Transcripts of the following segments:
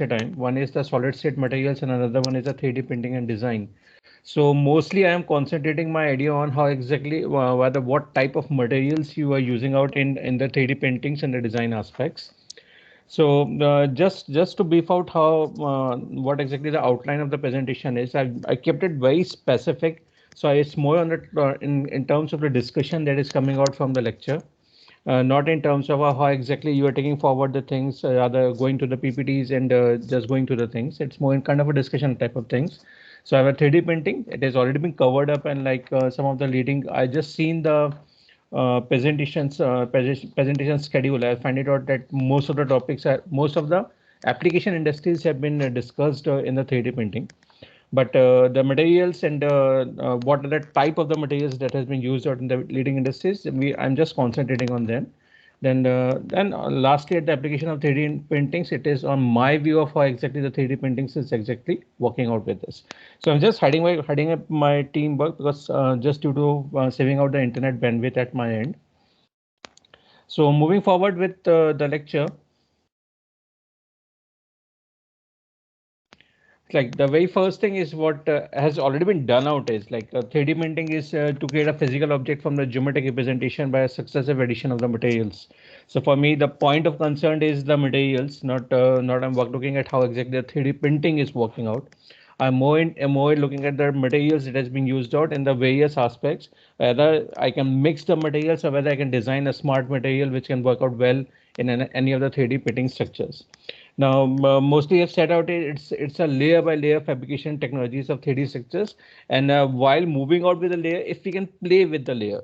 at a time. One is the solid state materials and another one is the 3D printing and design. So mostly I am concentrating my idea on how exactly whether what type of materials you are using out in the 3D printings and the design aspects. So just to beef out how what exactly the outline of the presentation is, I kept it very specific. So it's more on the in terms of the discussion that is coming out from the lecture, not in terms of how exactly you are taking forward the things, rather going to the PPTs and just going to the things. It's more in kind of a discussion type of things. So I have a 3D printing. It has already been covered up, and like some of the leading, I just seen the presentation schedule. I find it out that most of the application industries have been discussed in the 3D printing. But the materials and what are the type of the materials that has been used out in the leading industries, I'm just concentrating on them. Then lastly, at the application of 3D printings, it is on my view of how exactly the 3D printings is exactly working out with this. So I'm just hiding up my teamwork because just due to saving out the internet bandwidth at my end. So moving forward with the lecture. Like the very first thing is what has already been done out is like 3D printing is to create a physical object from the geometric representation by a successive addition of the materials. So for me, the point of concern is the materials, not I'm looking at how exactly the 3D printing is working out. I'm more looking at the materials that has been used out in the various aspects, whether I can mix the materials or whether I can design a smart material which can work out well in any of the 3D printing structures. Now, mostly I've set out it's a layer by layer fabrication technologies of 3D structures. And while moving out with the layer, if we can play with the layer,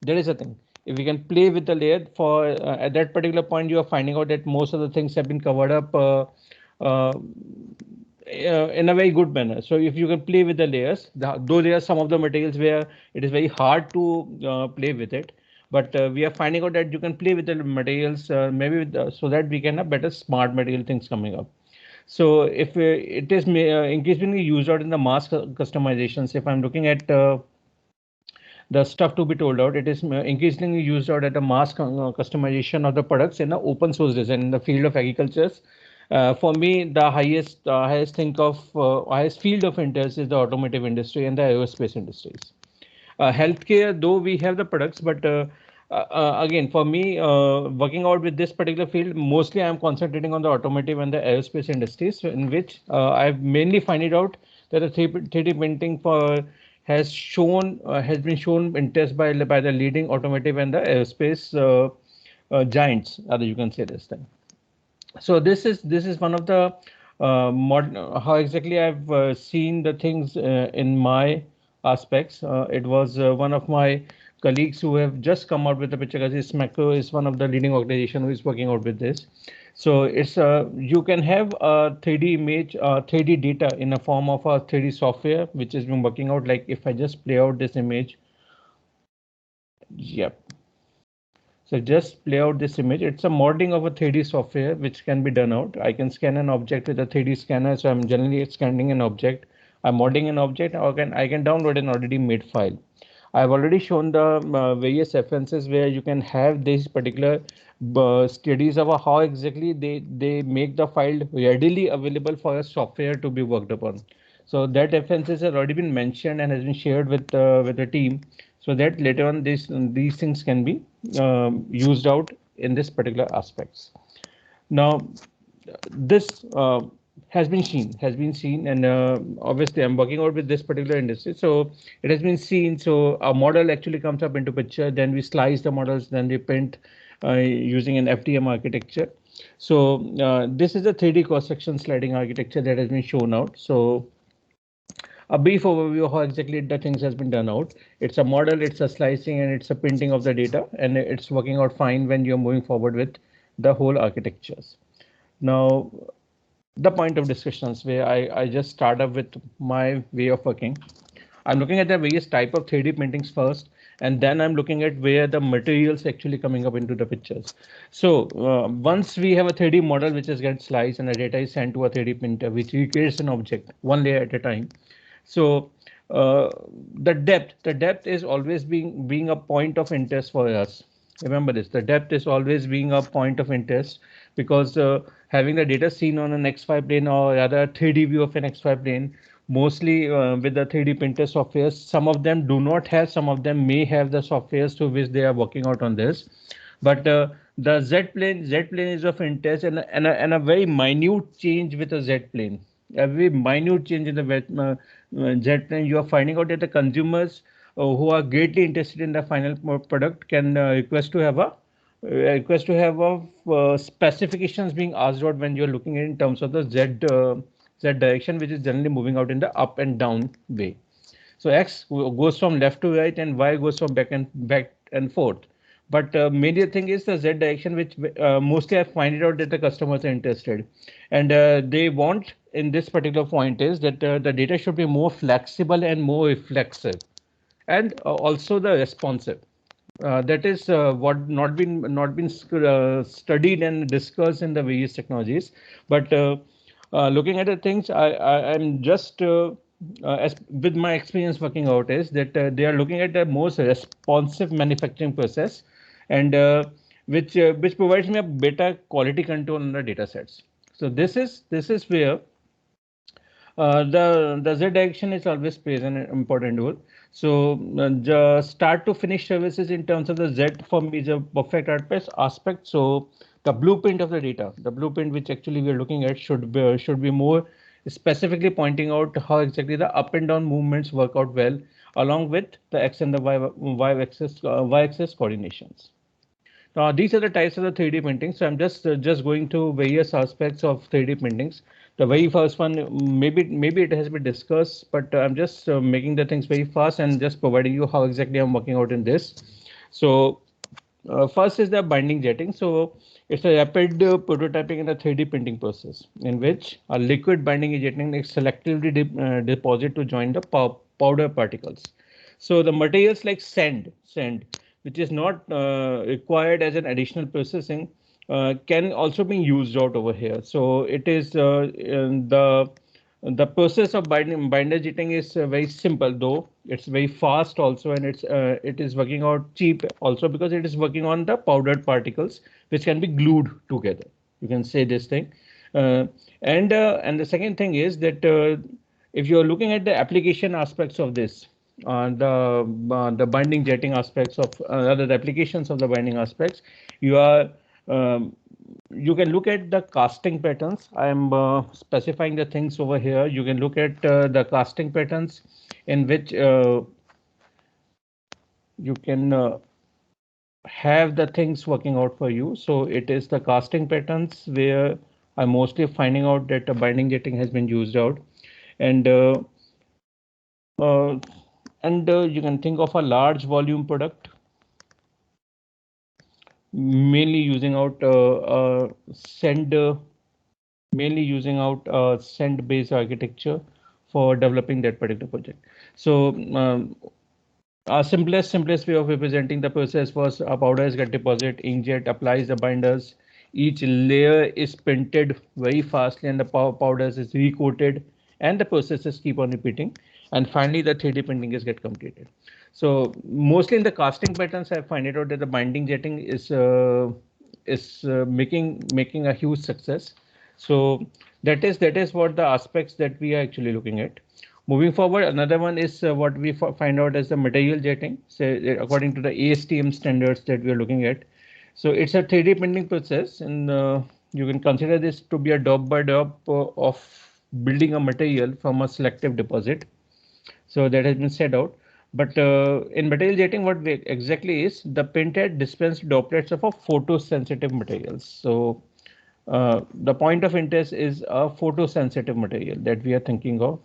there is a thing. If we can play with the layer for at that particular point, you are finding out that most of the things have been covered up in a very good manner. So if you can play with the layers, though there are some of the materials where it is very hard to play with it, but we are finding out that you can play with the materials maybe so that we can have better smart material things coming up. So if it is increasingly used out in the mass customizations, if I'm looking at the stuff to be told out, it is increasingly used out at a mass customization of the products in the open source design in the field of agriculture. For me, the highest field of interest is the automotive industry and the aerospace industries. Healthcare, though we have the products, but again, for me, working out with this particular field, mostly I'm concentrating on the automotive and the aerospace industries, in which I've mainly find it out that the 3D printing for has been shown interest by the leading automotive and the aerospace giants, other you can say this thing. So this is one of the how exactly I've seen the things in my aspects. It was one of my colleagues who have just come out with the picture. Because Macro is one of the leading organization who is working out with this. So it's you can have a 3D image, 3D data in a form of a 3D software, which has been working out. Like if I just play out this image, yep. So just play out this image. It's a modeling of a 3D software which can be done out. I can scan an object with a 3D scanner. So I'm generally scanning an object. I'm modeling an object, or I can download an already made file. I've already shown the various references where you can have these particular studies of how exactly they make the file readily available for a software to be worked upon. So that references have already been mentioned and has been shared with the team, so that later on these things can be used out in this particular aspects. Now, this has been seen, and obviously I'm working out with this particular industry, so it has been seen. So a model actually comes up into picture, then we slice the models, then we print using an FDM architecture. So this is a 3D cross-section sliding architecture that has been shown out. So a brief overview of how exactly the things has been done out. It's a model, it's a slicing, and it's a printing of the data, and it's working out fine when you're moving forward with the whole architectures. Now, the point of discussions where I just start up with my way of working. I'm looking at the various type of 3D printings first, and then I'm looking at where the materials actually coming up into the pictures. So once we have a 3D model which is get sliced and the data is sent to a 3D printer, which recreates an object one layer at a time. So the depth is always being a point of interest for us. Remember this, the depth is always being a point of interest because having the data seen on an X5 plane or rather 3D view of an X5 plane, mostly with the 3D printer softwares, some of them do not have, some of them may have the softwares to which they are working out on this. But the Z plane is of interest, and a very minute change with a Z plane. A very minute change in the Z plane, you are finding out that the consumers who are greatly interested in the final product can request to have a specifications being asked out when you're looking in terms of the Z direction, which is generally moving out in the up and down way. So X goes from left to right and Y goes from back and forth. But major thing is the Z direction, which mostly I find it out that the customers are interested, and they want in this particular point is that the data should be more flexible and more reflexive, and also the responsive. That is what not been studied and discussed in the various technologies. But looking at the things, I'm just as with my experience working out is that they are looking at the most responsive manufacturing process, and which provides me a better quality control on the data sets. So this is where the Z direction is always plays an important role. So the start to finish services in terms of the Z for me is a perfect aspect. So the blueprint of the data, the blueprint which actually we are looking at should be more specifically pointing out how exactly the up and down movements work out well, along with the X and the Y axis coordinations. These are the types of the 3D printing. So I'm just going to various aspects of 3D printings. The very first one, maybe it has been discussed, but I'm just making the things very fast and just providing you how exactly I'm working out in this. So first is the binding jetting. So it's a rapid prototyping in the 3D printing process in which a liquid binding jetting is selectively deposited to join the powder particles. So the materials like sand, which is not required as an additional processing, can also be used out over here. So it is the process of binder jetting is very simple, though it's very fast also, and it is working out cheap also because it is working on the powdered particles which can be glued together. You can say this thing, uh, and the second thing is that if you are looking at the application aspects of this, the binding jetting aspects of other applications of the binding aspects, you are um, you can look at the casting patterns. I am specifying the things over here. You can look at the casting patterns in which you can have the things working out for you. So it is the casting patterns where I'm mostly finding out that the binding jetting has been used out, and uh, you can think of a large volume product mainly using out send mainly using out send based architecture for developing that particular project. So our simplest way of representing the process was a powder is get deposit, inkjet applies the binders, each layer is printed very fastly and the powders is recoated, and the processes keep on repeating, and finally the 3D printing is get completed. So mostly in the casting patterns, I find it out that the binding jetting is making a huge success. So that is what the aspects that we are actually looking at. Moving forward, another one is what we find out as the material jetting. So according to the ASTM standards that we are looking at. So it's a 3D printing process, and you can consider this to be a drop by drop of building a material from a selective deposit. So that has been set out. But in material jetting, what exactly is the printed dispensed droplets of a photosensitive materials. So the point of interest is a photosensitive material that we are thinking of.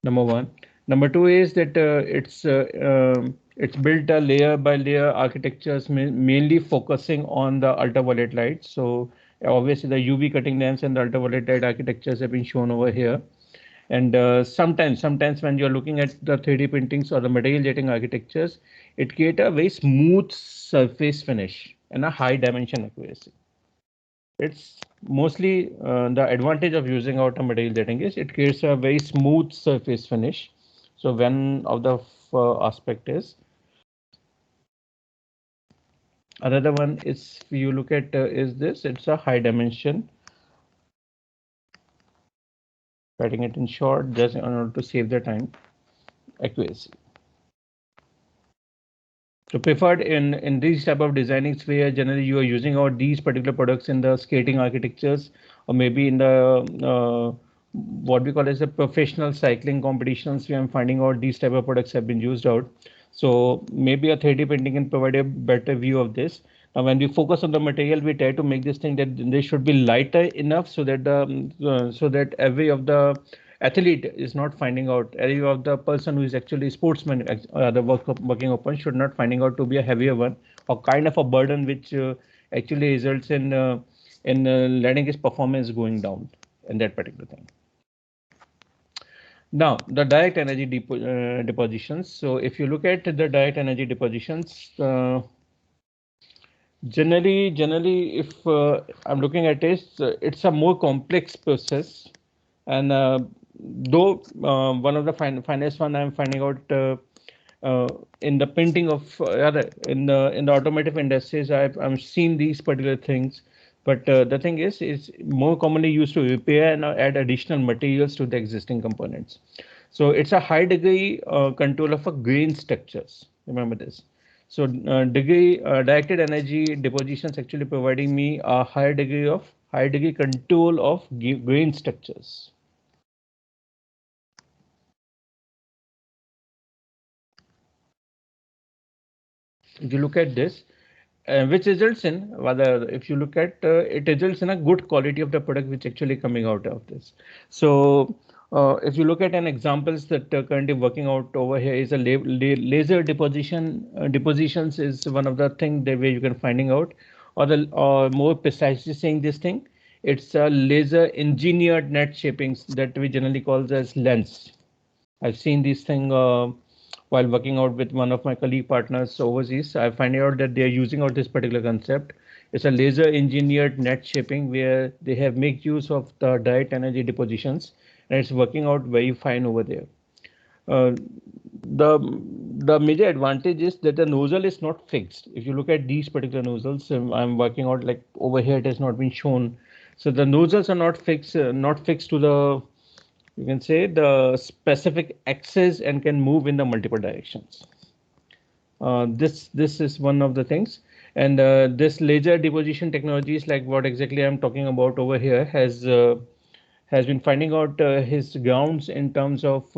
Number one. Number two is that it's built a layer by layer architectures, mainly focusing on the ultraviolet light. So obviously the UV cutting lamps and the ultraviolet light architectures have been shown over here. And sometimes when you're looking at the 3D printings or the material jetting architectures, it creates a very smooth surface finish and a high dimension accuracy. It's mostly the advantage of using out a material jetting is it creates a very smooth surface finish. So one of the aspect is Another one is, if you look at is this, it's a high dimension. Writing it in short just in order to save the time. Accuracy. So preferred in these type of designing where generally you are using out these particular products in the skating architectures, or maybe in the what we call as the professional cycling competitions, where I'm finding out these type of products have been used out. So maybe a 3D printing can provide a better view of this. Now, when we focus on the material, we try to make this thing that they should be lighter enough so that so that every of the athlete is not finding out, any of the person who is actually sportsman, the working open should not finding out to be a heavier one or kind of a burden which actually results in letting his performance going down in that particular thing. Now, the direct energy depositions. So if you look at the direct energy depositions, generally, if I'm looking at it, it's a more complex process. And though one of the finest one I'm finding out in the printing of rather in the automotive industries, I'm seeing these particular things. But the thing is, it's more commonly used to repair and add additional materials to the existing components. So it's a high degree control of a grain structures. Remember this. So directed energy depositions actually providing me a high degree control of grain structures. If you look at this, which results in, rather, if you look at it results in a good quality of the product which actually coming out of this. So if you look at an examples that currently working out over here is a laser deposition. Depositions is one of the thing that where you can finding out, or more precisely saying this thing, it's a laser engineered net shapings that we generally calls as lens. I've seen this thing while working out with one of my colleague partners overseas. I find out that they are using out this particular concept. It's a laser engineered net shaping where they have make use of the direct energy depositions, and it's working out very fine over there. Uh, the the major advantage is that the nozzle is not fixed. If you look at these particular nozzles, I'm working out like over here it has not been shown. So the nozzles are not fixed to the, you can say, the specific axis and can move in the multiple directions. This is one of the things, and this laser deposition technologies, like what exactly I'm talking about over here, has been finding out his grounds in terms of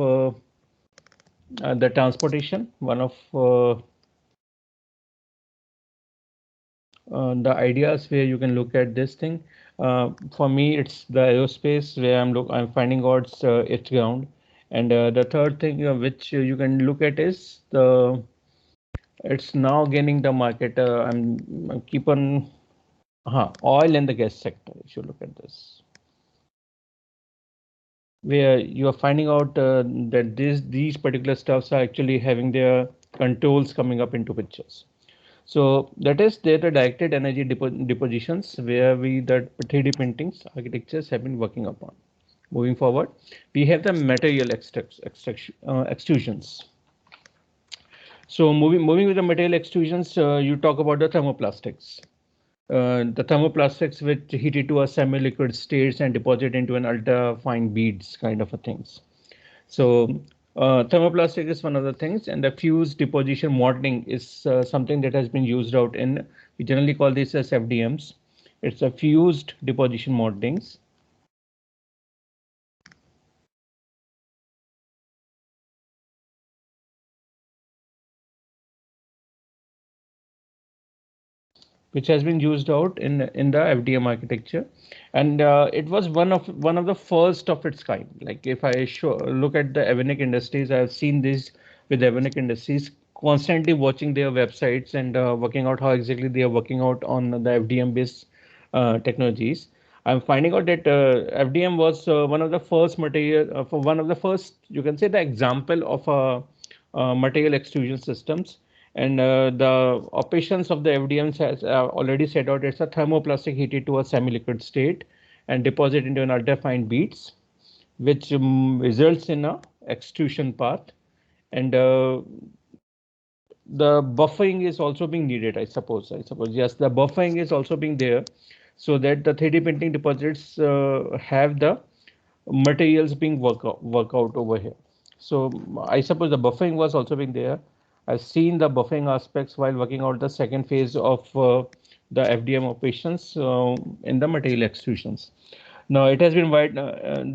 the transportation. One of the ideas where you can look at this thing. For me, it's the aerospace where I'm finding out its ground, and the third thing which you can look at is the it's now gaining the market. I'm keep on oil and the gas sector. If you look at this, where you are finding out that these particular stuffs are actually having their controls coming up into pictures. So that is there the directed energy depositions where we the 3D printings architectures have been working upon. Moving forward, we have the material extrusions. So moving with the material extrusions, you talk about the thermoplastics. The thermoplastics which heated to a semi-liquid states and deposit into an ultra fine beads kind of a things. So thermoplastic is one of the things, and the fused deposition modeling is something that has been used out in, we generally call this as FDMs. It's a fused deposition modelings. Which has been used out in the FDM architecture, and it was one of the first of its kind. Like if I look at the Evonik Industries, I have seen this with Evonik Industries, constantly watching their websites and working out how exactly they are working out on the FDM based technologies. I'm finding out that FDM was one of the first material for one of the first, you can say, the example of material extrusion systems, and the operations of the FDMs has already set out it's a thermoplastic heated to a semi-liquid state and deposit into an ultra-fine beads, which results in a extrusion path. And the buffering is also being needed, I suppose. Yes, the buffering is also being there, so that the 3D printing deposits have the materials being work out over here. So I suppose the buffering was also being there. I've seen the buffering aspects while working out the second phase of the FDM operations in the material extrusions. Now it has been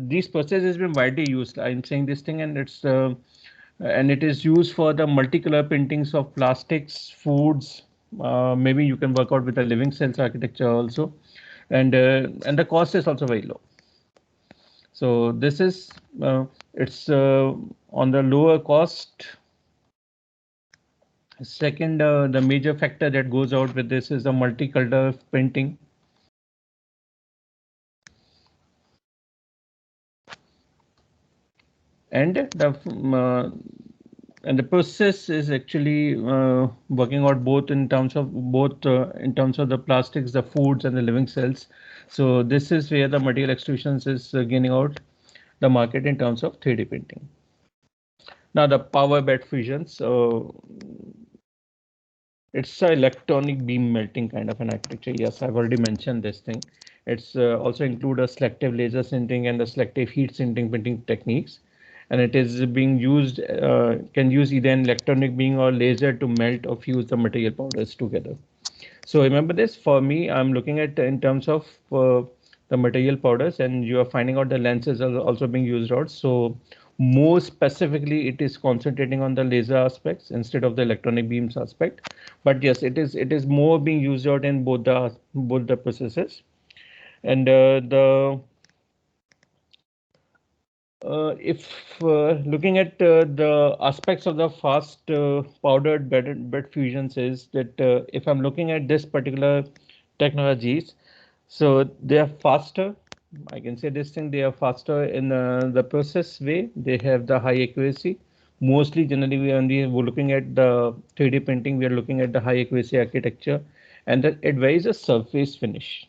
this process has been widely used. I'm saying this thing, and it is used for the multicolor printings of plastics, foods. Maybe you can work out with the living cells architecture also, and the cost is also very low. So this is it's on the lower cost. Second, the major factor that goes out with this is the multicolor printing. And the process is actually working out both in terms of the plastics, the foods, and the living cells. So this is where the material extrusions is gaining out the market in terms of 3D printing. Now the power bed fusions. It's an electronic beam melting kind of an architecture. Yes, I've already mentioned this thing. It's also include a selective laser sintering and the selective heat sintering printing techniques. And it is being used, can use either an electronic beam or laser to melt or fuse the material powders together. So remember this, for me, I'm looking at in terms of the material powders, and you are finding out the lenses are also being used out. So more specifically, it is concentrating on the laser aspects instead of the electronic beams aspect. But yes, it is more being used out in both the processes. And if looking at the aspects of the fast powdered bed fusions, is that if I'm looking at this particular technologies, so they are faster. I can say this thing, they are faster in the process way. They have the high accuracy. Mostly, generally, we're looking at the 3D printing. We are looking at the high accuracy architecture, and that it varies a surface finish.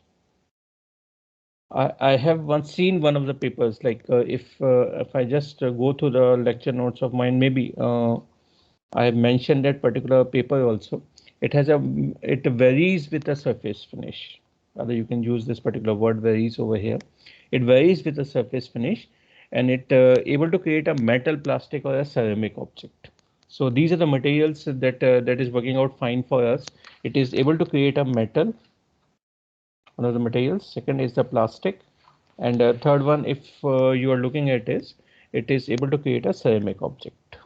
I have once seen one of the papers, like if I just go through the lecture notes of mine, maybe I have mentioned that particular paper also. It varies with the surface finish. Rather, you can use this particular word varies over here. It varies with the surface finish, and it able to create a metal, plastic, or a ceramic object. So these are the materials that is working out fine for us. It is able to create a metal, one of the materials. Second is the plastic, and third one, if you are looking at it is able to create a ceramic object.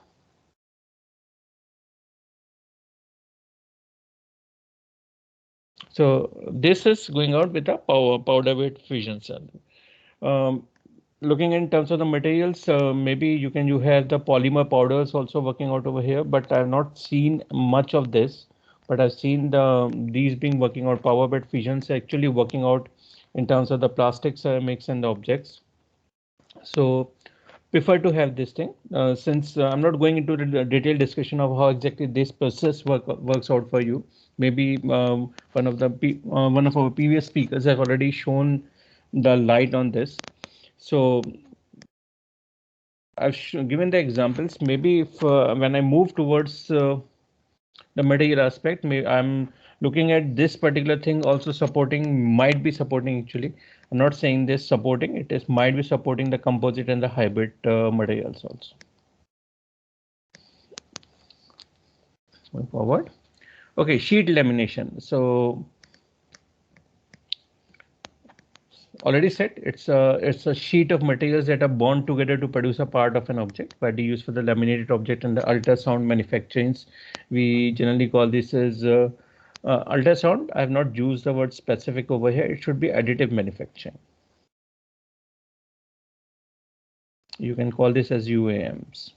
So this is going out with a powder bed fusion cell. Um, Looking in terms of the materials, maybe you have the polymer powders also working out over here, but I have not seen much of this. But I've seen these being working out, power bed fusions actually working out in terms of the plastic ceramics and the objects. So prefer to have this thing, since I'm not going into the detailed discussion of how exactly this process works out for you. Maybe one of our previous speakers have already shown the light on this. So I've given the examples. Maybe if when I move towards the material aspect, I'm looking at this particular thing also might be supporting actually. I'm not saying this supporting, it is might be supporting the composite and the hybrid materials also. Going forward. Okay, sheet lamination. So already said, it's a sheet of materials that are bound together to produce a part of an object, widely used for the laminated object and the ultrasound manufacturings. We generally call this as ultrasound. I have not used the word specific over here. It should be additive manufacturing. You can call this as UAMs.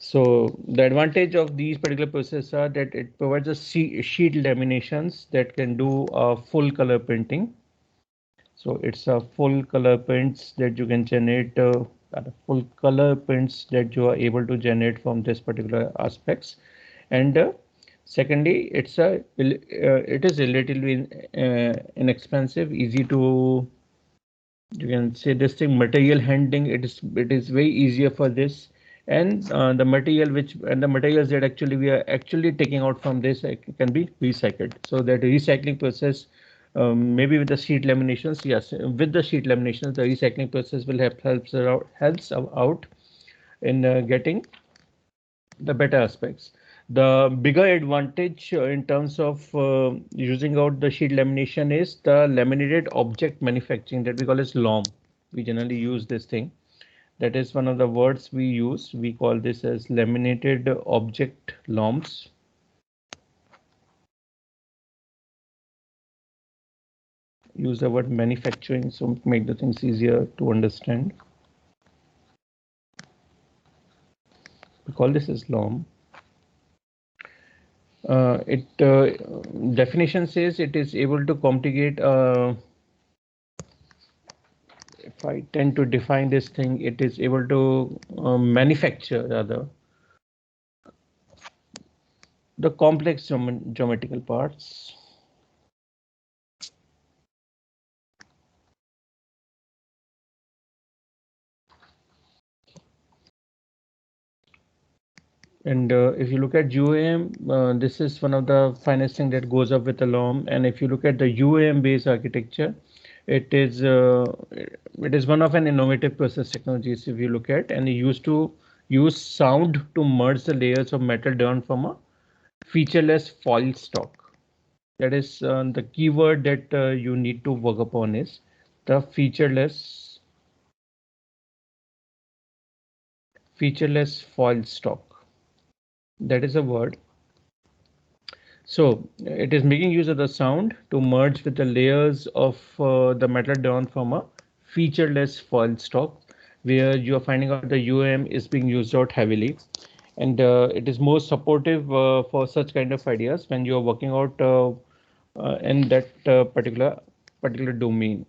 So the advantage of these particular processes are that it provides a sheet laminations that can do a full color printing. So it's a full color prints that you can generate, full color prints that you are able to generate from this particular aspects. And secondly, it is relatively inexpensive, easy to, you can say this thing, material handling. It is very easier for this, and the materials that actually we are actually taking out from this can be recycled. So that recycling process, maybe with the sheet laminations, yes, with the sheet laminations, the recycling process will helps out in getting the better aspects. The bigger advantage in terms of using out the sheet lamination is the laminated object manufacturing that we call as LOM. We generally use this thing. That is one of the words we use. We call this as laminated object LOMs. Use the word manufacturing so make the things easier to understand. We call this as LOM. Definition says it is able to complicate. If I tend to define this thing, it is able to manufacture rather the complex geometrical parts. And if you look at UAM, this is one of the finest thing that goes up with the LOM. And if you look at the UAM based architecture, it is one of an innovative process technologies. If you look at, and it used to use sound to merge the layers of metal drawn from a featureless foil stock. That is the keyword that you need to work upon is the featureless foil stock. That is a word. So it is making use of the sound to merge with the layers of the metal drawn from a featureless foil stock, where you are finding out the UAM is being used out heavily, and it is more supportive for such kind of ideas when you are working out in that particular domain.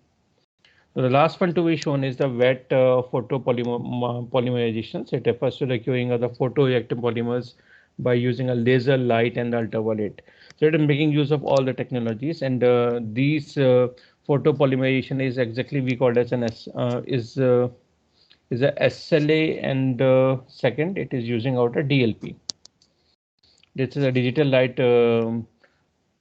So the last one to be shown is the wet photopolymerizations. It refers to the curing of the photoreactive polymers by using a laser, light, and ultraviolet. So it is making use of all the technologies, and these photopolymerization is exactly we call as an is a SLA, and second it is using out a DLP. This is a digital light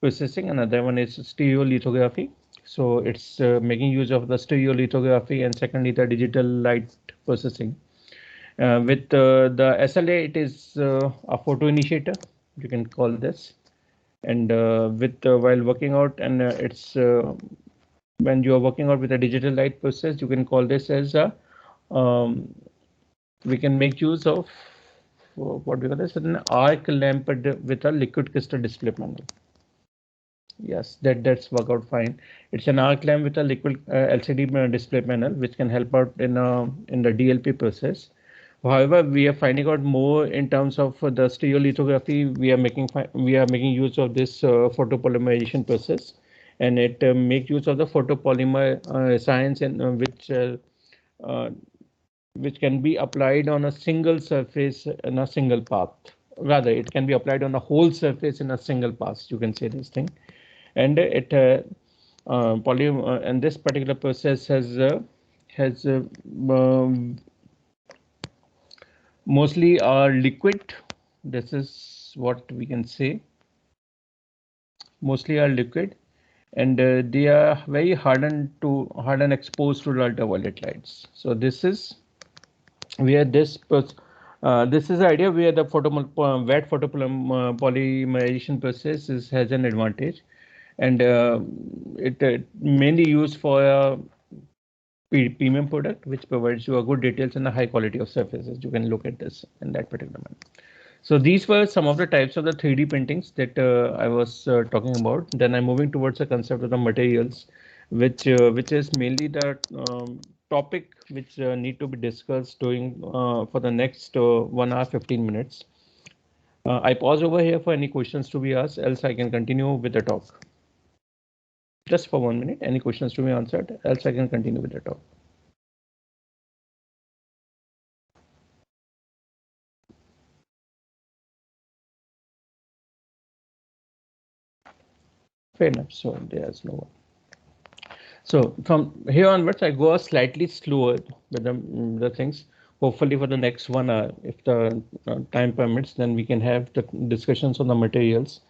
processing. Another one is stereolithography. So it's making use of the stereolithography, and secondly the digital light processing. With the SLA, it is a photo initiator, you can call this. And with while working out, and it's when you are working out with a digital light process, you can call this as a we can make use of what we call this an arc lamp with a liquid crystal display panel. Yes, that's work out fine. It's an arc lamp with a liquid LCD display panel, which can help out in the DLP process. However, we are finding out more in terms of the stereolithography. We are making use of this photopolymerization process, and it make use of the photopolymer science, and uh, which can be applied on a single surface in a single path. Rather, it can be applied on a whole surface in a single pass. You can say this thing, and and this particular process has mostly are liquid. This is what we can say. Mostly are liquid, and they are very hardened exposed to ultraviolet lights. So this is where this is the idea where the wet photopolymerization process has an advantage, and it mainly used for a premium product which provides you a good details and a high quality of surfaces. You can look at this in that particular manner. So these were some of the types of the 3D printings that I was talking about. Then I'm moving towards the concept of the materials, which is mainly the topic which need to be discussed during for the next 1 hour 15 minutes. I pause over here for any questions to be asked, else I can continue with the talk. Just for 1 minute, any questions to be answered, else I can continue with the talk. Fair enough. So there's no one. So from here onwards, I go slightly slower with the things. hopefully for the next 1 hour, if the time permits, then we can have the discussions on the materials.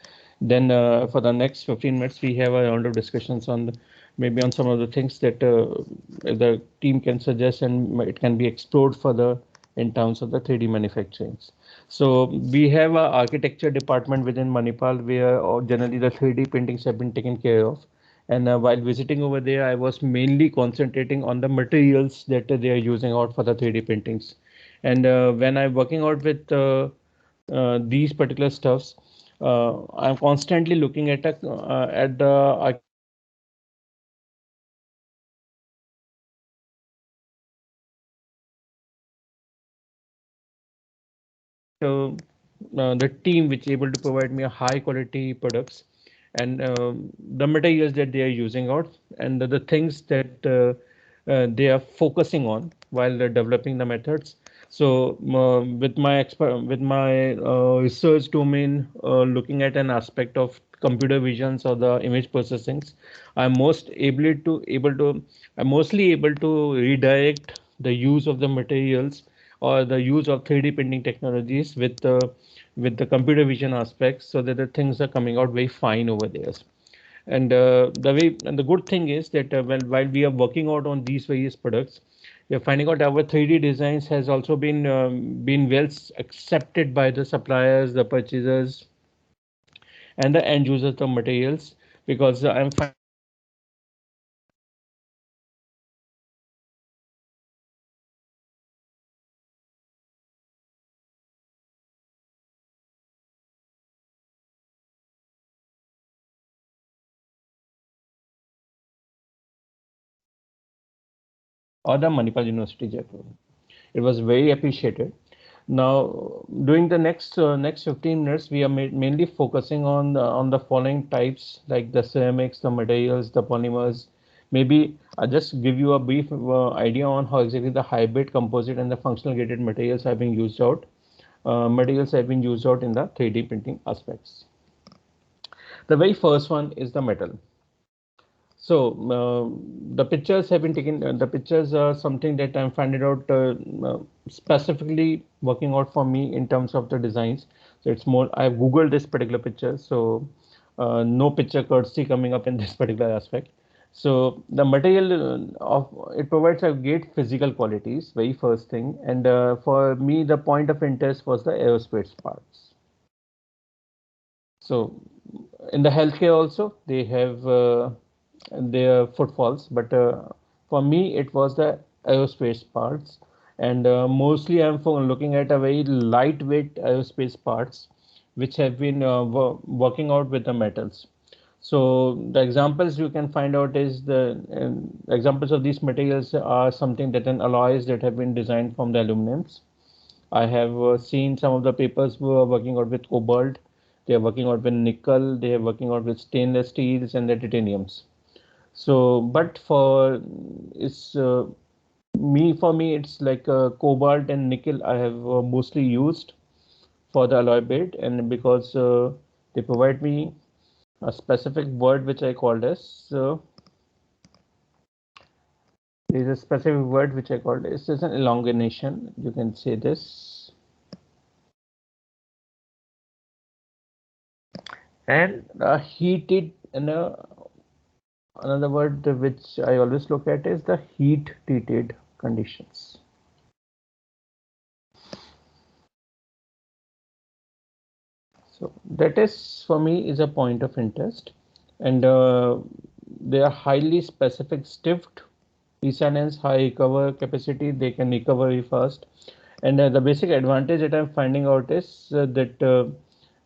Then for the next 15 minutes, we have a round of discussions on maybe on some of the things that the team can suggest and it can be explored further in terms of the 3D manufacturing. So we have a architecture department within Manipal where generally the 3D printings have been taken care of. And while visiting over there, I was mainly concentrating on the materials that they are using out for the 3D printings. And when I'm working out with these particular stuffs, I'm constantly looking at at the the team which able to provide me a high quality products and the materials that they are using out and the things that they are focusing on while they're developing the methods. So with my research domain looking at an aspect of computer visions or the image processings, I'm most able to I'm mostly able to redirect the use of the materials or the use of 3D printing technologies with the computer vision aspects so that the things are coming out very fine over there. And the good thing is that while we are working out on these various products, we are finding out our 3D designs has also been well accepted by the suppliers, the purchasers, and the end users of materials because I'm or the Manipal University Jaipur. It was very appreciated. Now, during the next 15 minutes, we are mainly focusing on the following types like the ceramics, the materials, the polymers. Maybe I'll just give you a brief idea on how exactly the hybrid, composite, and the functional graded materials have been used out. Materials have been used out in the 3D printing aspects. The very first one is the metal. So the pictures have been taken. The pictures are something that I'm finding out specifically working out for me in terms of the designs. So it's more. I've googled this particular picture, so no picture courtesy coming up in this particular aspect. So the material of it provides a great physical qualities. Very first thing, and for me, the point of interest was the aerospace parts. So in the healthcare also, they have their footfalls, but for me, it was the aerospace parts. And mostly I'm looking at a very lightweight aerospace parts, which have been working out with the metals. So the examples you can find out is the examples of these materials are something that an alloys that have been designed from the aluminums. I have seen some of the papers who are working out with cobalt. They are working out with nickel. They are working out with stainless steels and the titaniums. So, but for it's for me, it's like cobalt and nickel. I have mostly used for the alloy bit, and because they provide me a specific word which I called as there is a specific word which I called as an elongation. You can say this. And heated and another word which I always look at is the heat treated conditions. So that is for me is a point of interest, and they are highly specific stiffed resonance, high recover capacity. They can recover very fast, and the basic advantage that I'm finding out is that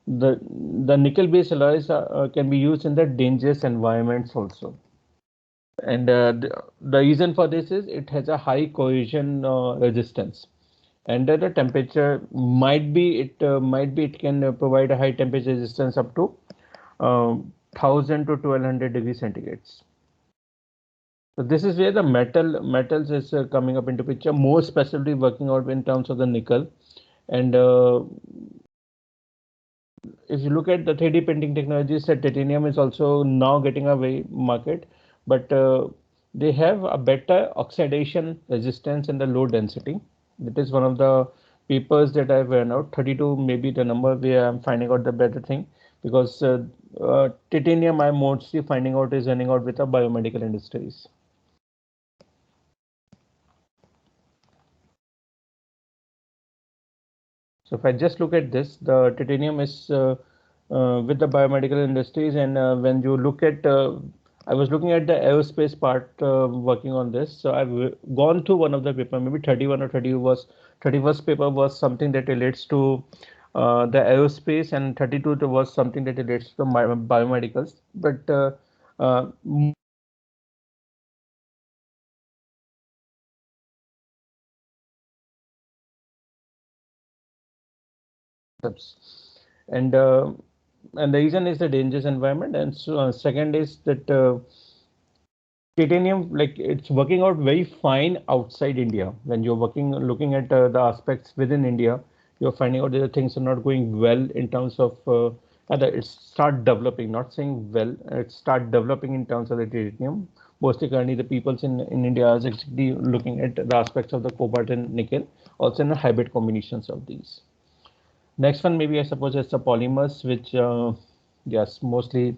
the nickel based alloys can be used in the dangerous environments also. And the reason for this is it has a high corrosion resistance. And the temperature might be it can provide a high temperature resistance up to 1000 to 1200 degrees centigrades. So this is where the metals is coming up into picture, more specifically working out in terms of the nickel. And if you look at the 3D printing technologies, that titanium is also now getting a way market, but they have a better oxidation resistance and the low density. That is one of the papers that I've run out. 32 maybe the number where I'm finding out the better thing, because titanium I'm mostly finding out is running out with the biomedical industries. So if I just look at this, the titanium is with the biomedical industries, and when you look at, I was looking at the aerospace part, working on this. So I've gone through one of the paper, maybe 31 or 30 was 31st paper was something that relates to the aerospace, and 32 was something that relates to the biomedicals. But uh, and uh, and the reason is the dangerous environment, and so second is that titanium, like it's working out very fine outside India. When you're working looking at the aspects within India, you're finding out that the things are not going well in terms of it start developing, not saying well, it start developing in terms of the titanium. Mostly currently the peoples in India are actually looking at the aspects of the cobalt and nickel, also in the hybrid combinations of these. Next one, maybe I suppose it's the polymers, which yes, mostly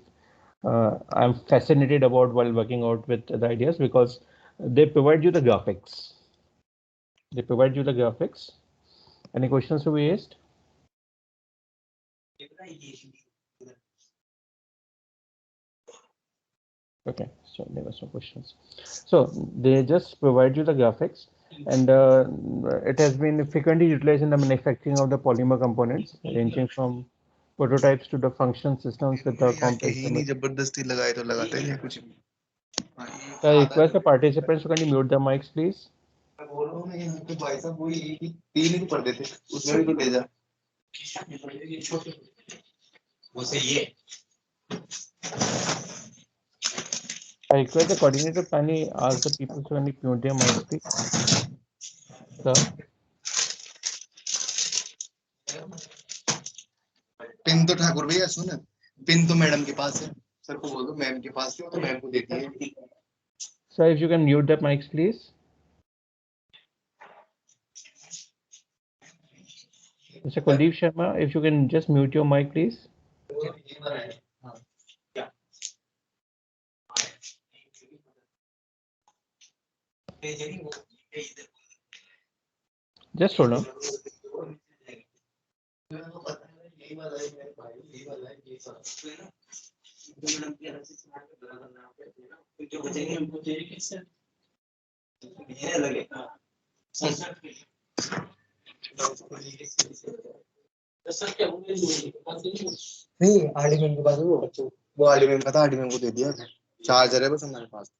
I'm fascinated about while working out with the ideas, because they provide you the graphics. They provide you the graphics. Any questions to be asked? Okay, so there were some questions. So they just provide you the graphics, and it has been frequently utilized in the manufacturing of the polymer components, ranging from prototypes to the function systems with the complex. I request the participants to kindly mute the mics, please. I request the coordinator to kindly ask the people to kindly mute their mics, please. Sir. Pin तो ठाकुर भैया सुन, pin तो madam के पास है, sir को बोल दो ma'am के पास है, तो मैम को देती है. Sir, if you can mute the mics, please. Mr. Kuldeep Sharma, if you can just mute your mic, please. Just hold on. नहीं आरडी मैम के पास है, वो आरडी मैम का था, आरडी मैम को दे दिया, चार्जर है बस हमारे पास.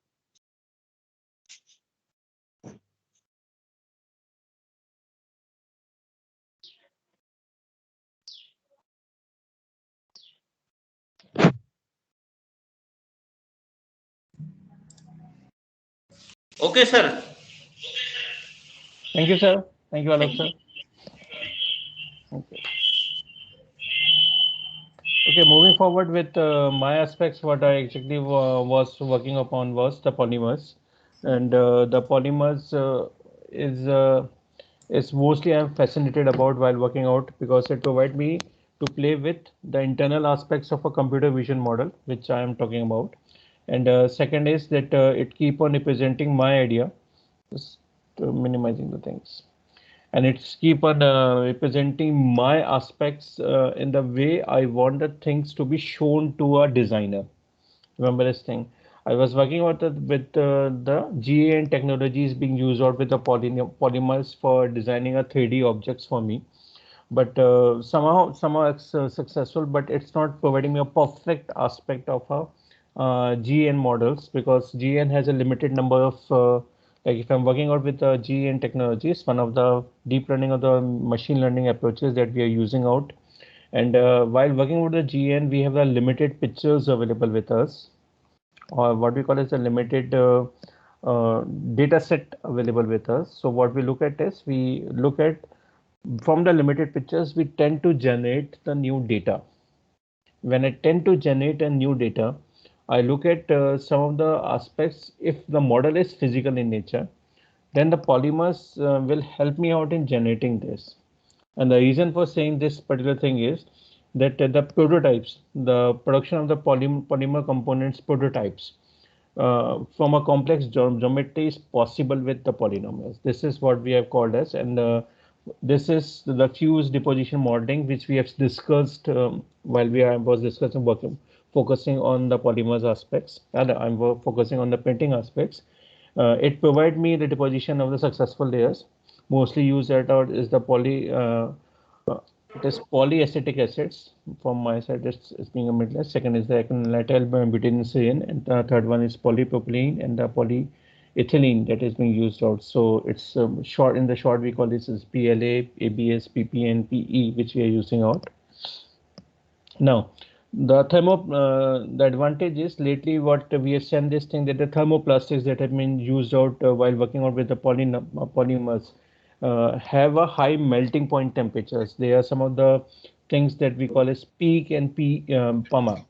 Okay, sir. Thank you, sir. Thank you, Alok, sir. Okay. Okay, moving forward with my aspects, what I exactly was working upon was the polymers, and the polymers is mostly I'm fascinated about while working out, because it provide me to play with the internal aspects of a computer vision model, which I am talking about, and second is that it keep on representing my idea, just minimizing the things, and it's keep on representing my aspects in the way I want the things to be shown to a designer. Remember this thing. I was working with the GAN technologies being used out with the polymers for designing a 3D objects for me. But somehow it's successful, but it's not providing me a perfect aspect of a GAN models, because GAN has a limited number of like if I'm working out with the GAN technologies, one of the deep learning or the machine learning approaches that we are using out. And while working with the GAN, we have a limited pictures available with us, or what we call as a limited data set available with us. So what we look at is we look at from the limited pictures, we tend to generate the new data. When I tend to generate a new data, I look at some of the aspects. If the model is physical in nature, then the polymers will help me out in generating this. And the reason for saying this particular thing is that the prototypes, the production of the polymer components prototypes from a complex geometry is possible with the polynomials. This is what we have called as, and this is the fuse deposition modeling, which we have discussed while was discussing focusing on the polymers aspects, and I'm focusing on the printing aspects. It provides me the deposition of the successful layers. Mostly used at out is the it is polyacetic acids. From my side, it's being a middle. Second is the acrylonitrile butadiene, and the third one is polypropylene and the polyethylene that is being used out. So it's short. In the short, we call this as PLA, ABS, PP, and PE, which we are using out. Now, the advantage is lately what we have seen this thing that the thermoplastics that have been used out while working out with the polymers have a high melting point temperatures. They are some of the things that we call as peak and PAMA.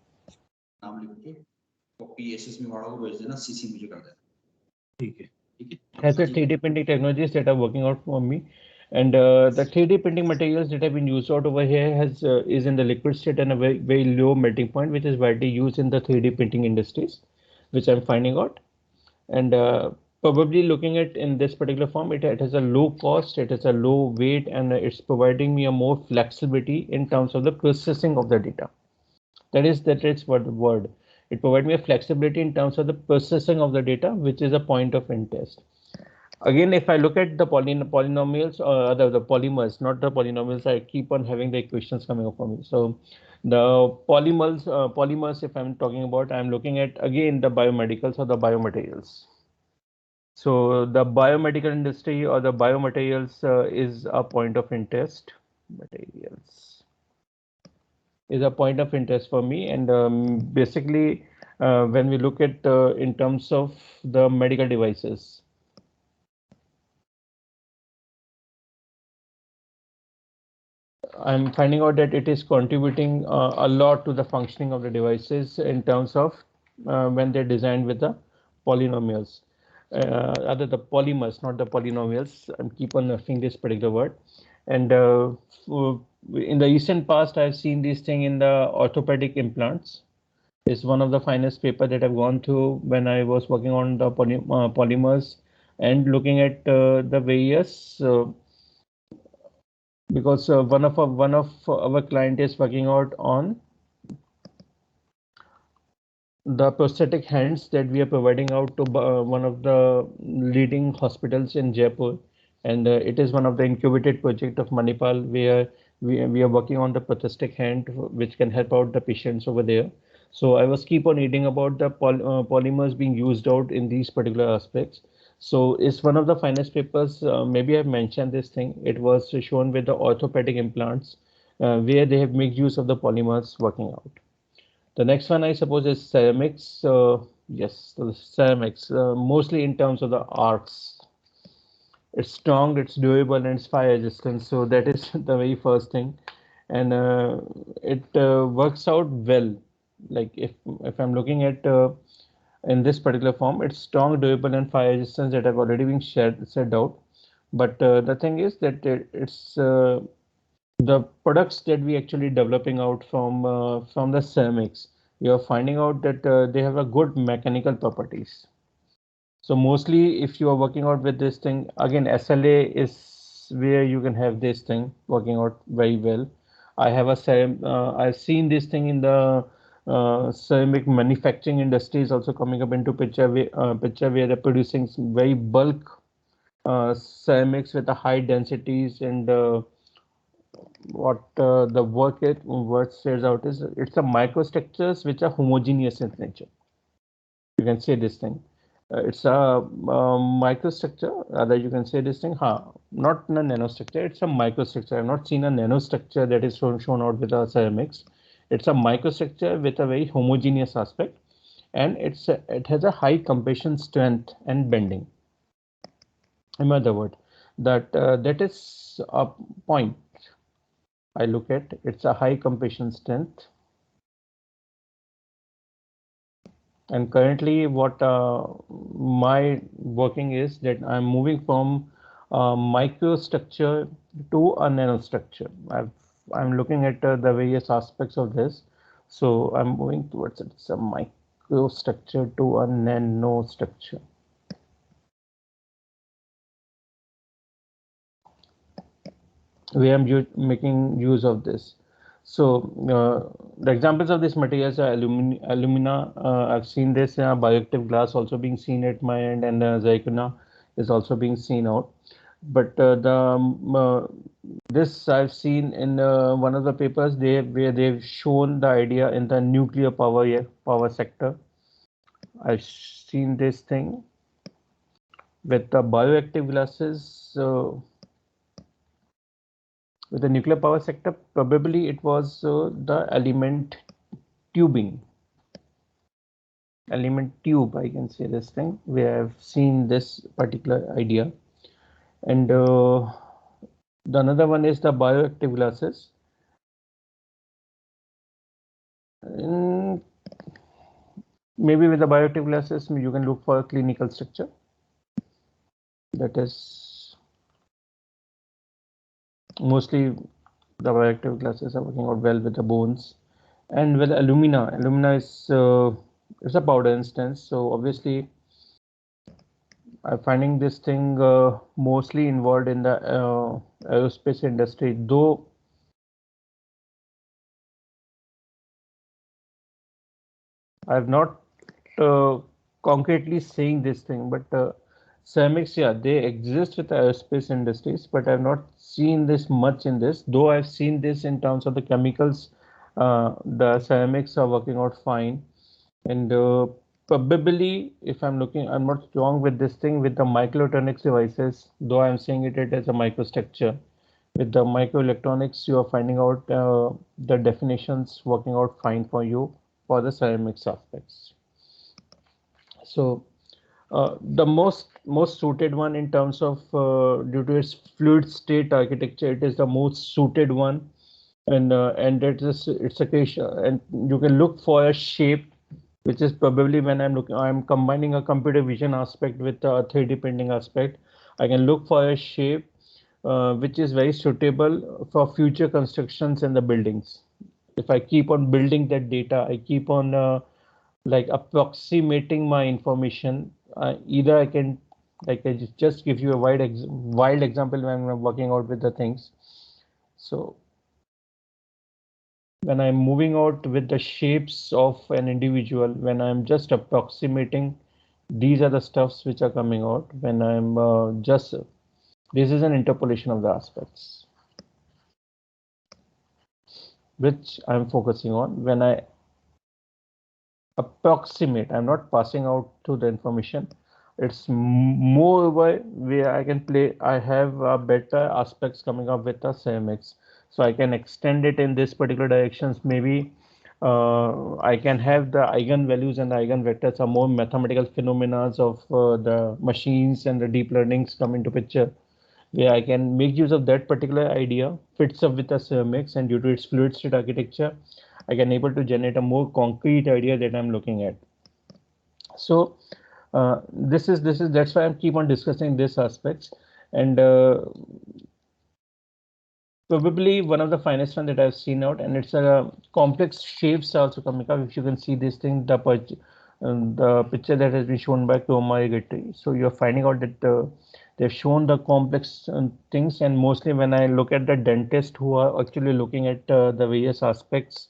Has a 3D printing technologies that are working out for me, and the 3D printing materials that have been used out over here has is in the liquid state and a very low melting point, which is widely used in the 3D printing industries, which I'm finding out. And probably looking at in this particular form, it has a low cost, it has a low weight, and it's providing me a more flexibility in terms of the processing of the data. That is what the word. It provides me a flexibility in terms of the processing of the data, which is a point of interest. Again, if I look at the polynomials or the polymers, not the polynomials, I keep on having the equations coming up for me. So the polymers, if I'm talking about, I'm looking at again the biomedicals or the biomaterials. So the biomedical industry or the biomaterials is a point of interest. Materials is a point of interest for me, and basically, when we look at in terms of the medical devices. I'm finding out that it is contributing a lot to the functioning of the devices in terms of when they're designed with the polynomials. Other the polymers, not the polynomials. I keep on saying this particular word. And in the recent past, I've seen this thing in the orthopedic implants. It's one of the finest paper that I've gone through when I was working on the polymers and looking at the various because one of our client is working out on the prosthetic hands that we are providing out to one of the leading hospitals in Jaipur, and it is one of the incubated project of Manipal where we are working on the prosthetic hand which can help out the patients over there. So I was keep on reading about the polymers being used out in these particular aspects. So it's one of the finest papers. Maybe I've mentioned this thing. It was shown with the orthopedic implants where they have made use of the polymers working out. The next one, I suppose, is ceramics. Yes, the ceramics, mostly in terms of the arcs. It's strong, it's durable, and it's fire resistant. So that is the very first thing, and it works out well. Like if I'm looking at in this particular form, it's strong, durable, and fire resistance that have already been said out. But the thing is that it's the products that we actually developing out from the ceramics, we are finding out that they have a good mechanical properties. So mostly if you are working out with this thing, again, SLA is where you can have this thing working out very well. I've seen this thing in the ceramic manufacturing industry is also coming up into picture where they're producing some very bulk ceramics with the high densities and what the word says out is it's a microstructures which are homogeneous in nature. You can say this thing. It's a microstructure. Rather, you can say this thing. Not a nanostructure. It's a microstructure. I've not seen a nanostructure that is shown out with a ceramics. It's a microstructure with a very homogeneous aspect, and it has a high compression strength and bending. In other words, that is a point I look at. It's a high compression strength And currently what my working is that I'm moving from microstructure to a nanostructure. I'm looking at the various aspects of this. So I'm moving towards it's a microstructure to a nanostructure. Where I'm making use of this. So the examples of these materials are alumina. I've seen this bioactive glass also being seen at my end, and zirconia is also being seen out. But this I've seen in one of the papers where they've shown the idea in the nuclear power sector. I've seen this thing with the bioactive glasses. With the nuclear power sector, probably it was the element tubing. Element tube, I can say this thing. We have seen this particular idea. And the another one is the bioactive glasses. Maybe with the bioactive glasses, you can look for a clinical structure. That is mostly the bioactive glasses are working out well with the bones. And with alumina, alumina is it's a powder instance. So obviously I'm finding this thing mostly involved in the aerospace industry, though I've not concretely saying this thing, but ceramics, yeah, they exist with aerospace industries, but I've not seen this much in this, though I've seen this in terms of the chemicals. The ceramics are working out fine. And probably, if I'm looking, I'm not strong with this thing with the microelectronics devices, though I'm seeing it as a microstructure. With the microelectronics, you are finding out the definitions working out fine for you for the ceramics aspects. So the most suited one in terms of due to its fluid state architecture, it is the most suited one, and it's a case, and you can look for a shape which is probably when I'm combining a computer vision aspect with a 3D printing aspect. I can look for a shape which is very suitable for future constructions in the buildings. If I keep on building that data, I keep on like approximating my information. Either I can, like I just give you a wild example when I'm working out with the things. So when I'm moving out with the shapes of an individual, when I'm just approximating, these are the stuffs which are coming out when I'm just, this is an interpolation of the aspects, which I'm focusing on. When I approximate, I'm not passing out to the information. It's more where I can play, I have better aspects coming up with the ceramics. So I can extend it in this particular directions. Maybe I can have the eigenvalues and the eigenvectors are more mathematical phenomena of the machines and the deep learnings come into picture, where I can make use of that particular idea, fits up with the ceramics, and due to its fluid state architecture, I can able to generate a more concrete idea that I'm looking at. So this is that's why I keep on discussing these aspects, and probably one of the finest one that I've seen out, and it's a complex shapes also coming up. If you can see this thing, the picture that has been shown by Tomai Gatti. So you're finding out that they've shown the complex things, and mostly when I look at the dentist who are actually looking at the various aspects,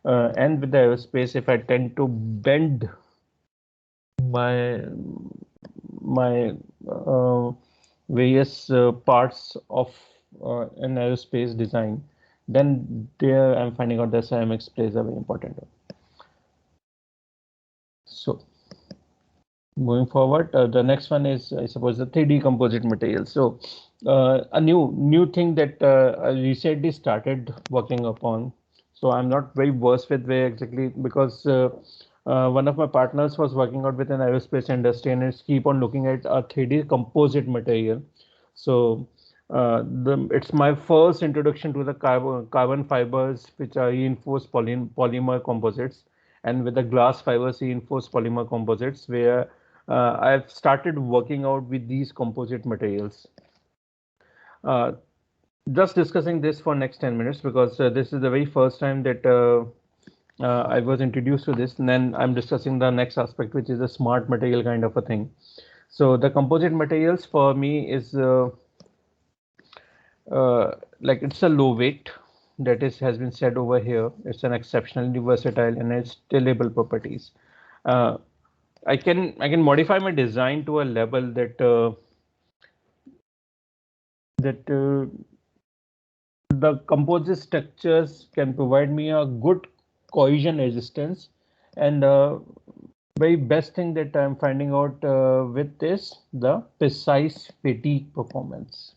and with the aerospace, if I tend to bend my various parts of an aerospace design, then there I'm finding out that ceramics plays a very important role. So moving forward, the next one is, I suppose, the 3D composite material. So a new thing that I recently started working upon. So I'm not very versed with where exactly, because one of my partners was working out with an aerospace industry and it's keep on looking at a 3D composite material. So it's my first introduction to the carbon fibers, which are reinforced polymer composites. and with the glass fiber reinforced polymer composites, where I've started working out with these composite materials. Just discussing this for next 10 minutes because this is the very first time that I was introduced to this, and then I'm discussing the next aspect, which is a smart material kind of a thing. So the composite materials for me is like it's a low weight, that is has been said over here. It's an exceptionally versatile and has stable properties. Uh, I can modify my design to a level that the composite structures can provide me a good cohesion resistance, and very best thing that I'm finding out with this, the precise fatigue performance.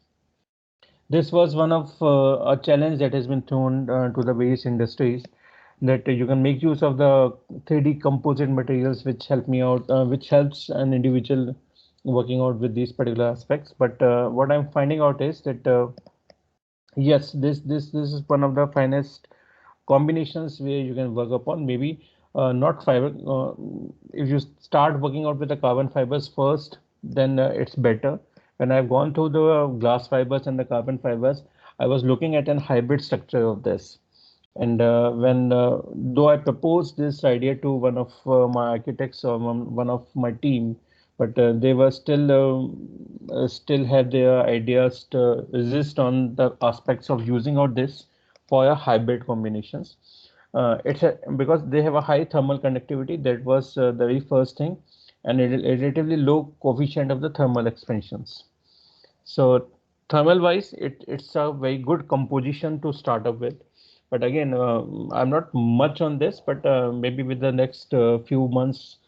This was one of a challenge that has been thrown to the various industries, that you can make use of the 3D composite materials, which help me out, which helps an individual working out with these particular aspects. But what I'm finding out is that yes, this is one of the finest combinations where you can work upon. Maybe not fiber. If you start working out with the carbon fibers first, then it's better. When I've gone through the glass fibers and the carbon fibers, I was looking at an hybrid structure of this. And when though I proposed this idea to one of my architects or one of my team, but they were still have their ideas to resist on the aspects of using out this for a hybrid combinations. Because they have a high thermal conductivity. That was the very first thing, and a relatively low coefficient of the thermal expansions. So thermal wise, it's a very good composition to start up with. But again, I'm not much on this, but maybe with the next few months,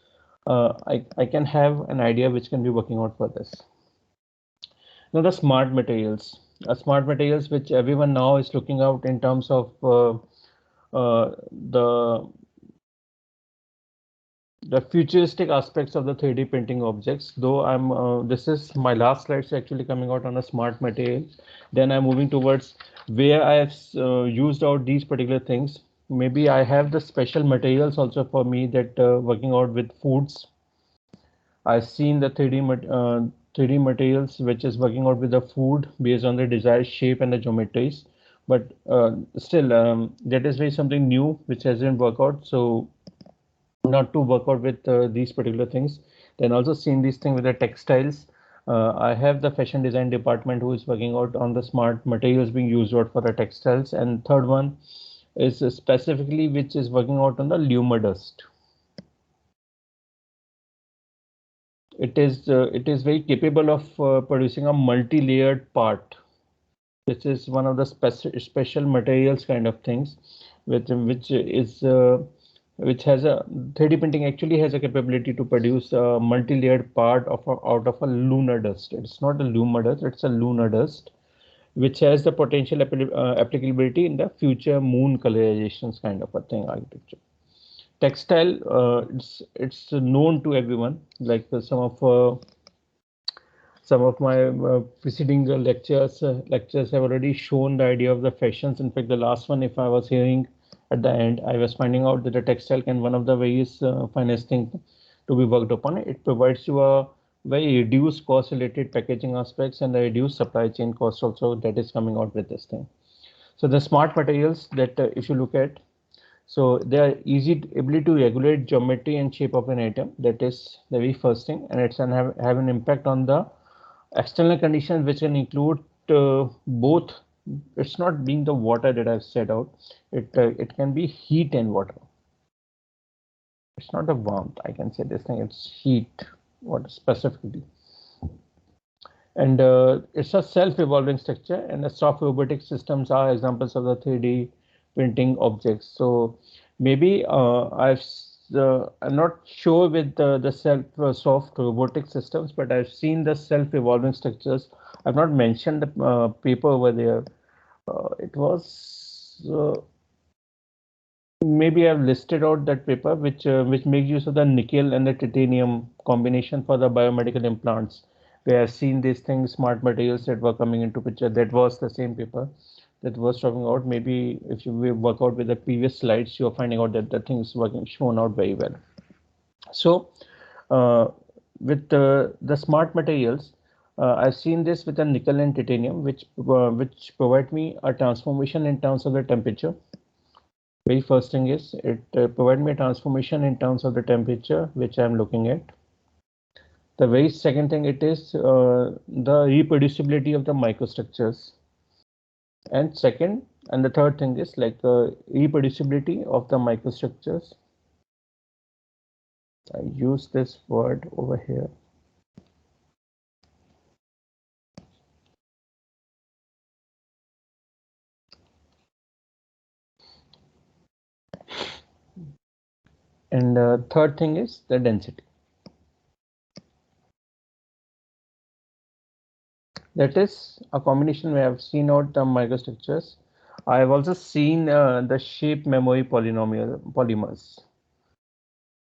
I can have an idea which can be working out for this. Now the smart materials which everyone now is looking out in terms of the futuristic aspects of the 3D printing objects. Though this is my last slides actually coming out on a smart material. Then I'm moving towards where I have used out these particular things. Maybe I have the special materials also for me that working out with foods. I've seen the 3D materials which is working out with the food based on the desired shape and the geometries. But still, that is very something new which hasn't worked out. So not to work out with these particular things. Then also seen this thing with the textiles. I have the fashion design department who is working out on the smart materials being used out for the textiles. And third one is specifically which is working out on the LumaDust. It is very capable of producing a multi-layered part. This is one of the special materials kind of things, which has a 3D printing actually has a capability to produce a multi-layered part out of a lunar dust. It's not a LumaDust, it's a lunar dust, which has the potential applicability in the future moon colorizations kind of a thing architecture. Textile, it's known to everyone. Like some of my preceding lectures have already shown the idea of the fashions. In fact, the last one, if I was hearing at the end, I was finding out that the textile can one of the various finest thing to be worked upon. It provides you a very reduced cost related packaging aspects and a reduced supply chain cost also that is coming out with this thing. So the smart materials that if you look at, so they are ability to regulate geometry and shape of an item. That is the very first thing, and it's have an impact on the external conditions, which can include both. It's not being the water that I've said out. It can be heat and water. It's not a warmth. I can say this thing. It's heat, water specifically. And it's a self-evolving structure, and the soft robotic systems are examples of the 3D printing objects. So maybe I'm not sure with the soft robotic systems, but I've seen the self-evolving structures. I've not mentioned the paper over there. It was maybe I've listed out that paper which makes use of the nickel and the titanium combination for the biomedical implants. We have seen these things, smart materials that were coming into picture. That was the same paper that was talking about. Maybe if you work out with the previous slides, you're finding out that the things working shown out very well. So with the smart materials, I've seen this with a nickel and titanium, which provide me a transformation in terms of the temperature. Very first thing is it provide me a transformation in terms of the temperature, which I'm looking at. The very second thing it is the reproducibility of the microstructures. And second, and the third thing is like reproducibility of the microstructures. I use this word over here. And third thing is the density. That is a combination where I've seen out the microstructures. I have also seen the shape memory polymers.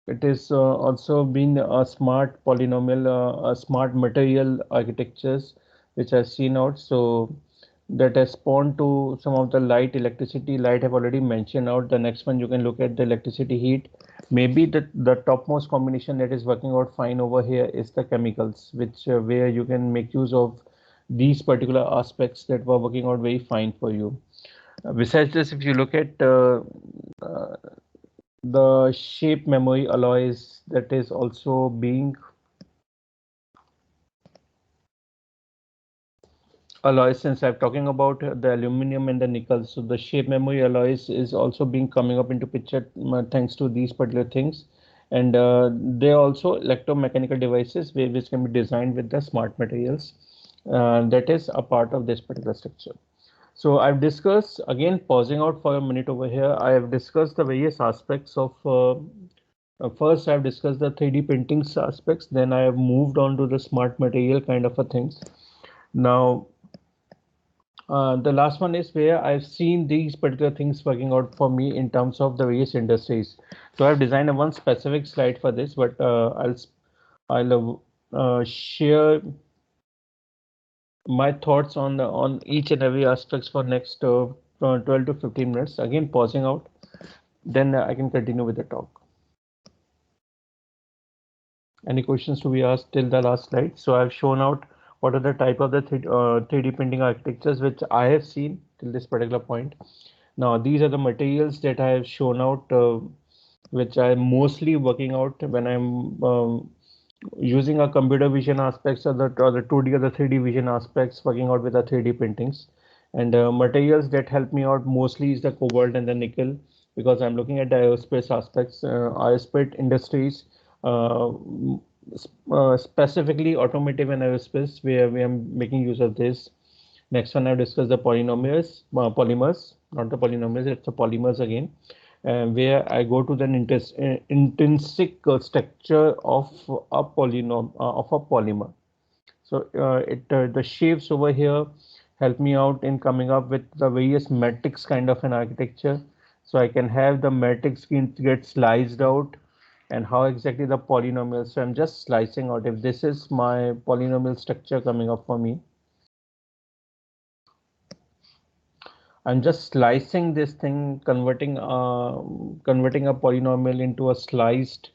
It is also been a smart polynomial, a smart material architectures, which I've seen out. So that respond to some of the light, electricity. Light have already mentioned out. The next one you can look at the electricity, heat. Maybe the topmost combination that is working out fine over here is the chemicals, which where you can make use of these particular aspects that were working out very fine for you. Besides this, if you look at the shape memory alloys, that is also being alloys, since I'm talking about the aluminum and the nickel, so the shape memory alloys is also being coming up into picture thanks to these particular things. And they are also electromechanical devices which can be designed with the smart materials that is a part of this particular structure. So I've discussed, again pausing out for a minute over here, I have discussed the various aspects of first I've discussed the 3D printing aspects, then I have moved on to the smart material kind of a things. Now the last one is where I've seen these particular things working out for me in terms of the various industries. So I've designed a one specific slide for this, but I'll share my thoughts on each and every aspects for next 12 to 15 minutes. Again, pausing out, then I can continue with the talk. Any questions to be asked till the last slide? So I've shown out what are the type of the 3D printing architectures which I have seen till this particular point. Now these are the materials that I have shown out, which I'm mostly working out when I'm using a computer vision aspects or the 2D or the 3D vision aspects, working out with the 3D printings. And materials that help me out mostly is the cobalt and the nickel, because I'm looking at the aerospace aspects, aerospace industries, specifically automotive and aerospace, where we are making use of this. Next one, I've discussed the polymers, not the polynomials, it's the polymers again, where I go to the intrinsic structure of a polymer. So the shapes over here help me out in coming up with the various matrix kind of an architecture. So I can have the matrix get sliced out, and how exactly the polynomial. So I'm just slicing out if this is my polynomial structure coming up for me. I'm just slicing this thing, converting a polynomial into a sliced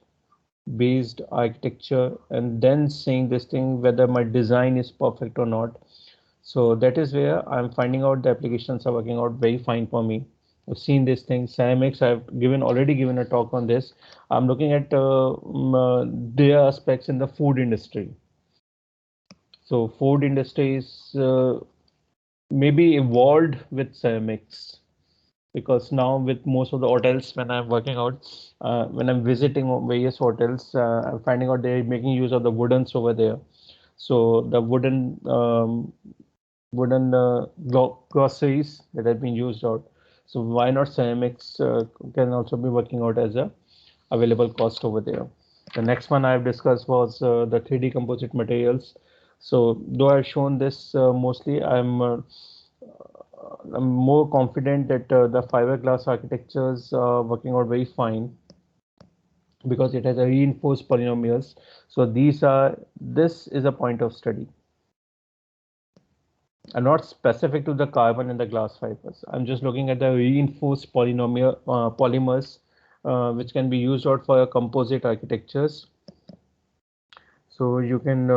based architecture, and then saying this thing whether my design is perfect or not. So that is where I'm finding out the applications are working out very fine for me. I've seen this thing, ceramics. I've already given a talk on this. I'm looking at their aspects in the food industry. So food industry is maybe evolved with ceramics, because now with most of the hotels, when I'm working out, when I'm visiting various hotels, I'm finding out they're making use of the woodens over there. So the wooden groceries that have been used out. So why not ceramics can also be working out as a available cost over there. The next one I've discussed was the 3D composite materials. So though I've shown this mostly, I'm more confident that the fiberglass architectures are working out very fine, because it has a reinforced polynomials. So this is a point of study. are not specific to the carbon and the glass fibers. I'm just looking at the reinforced polymers, which can be used out for composite architectures. So you can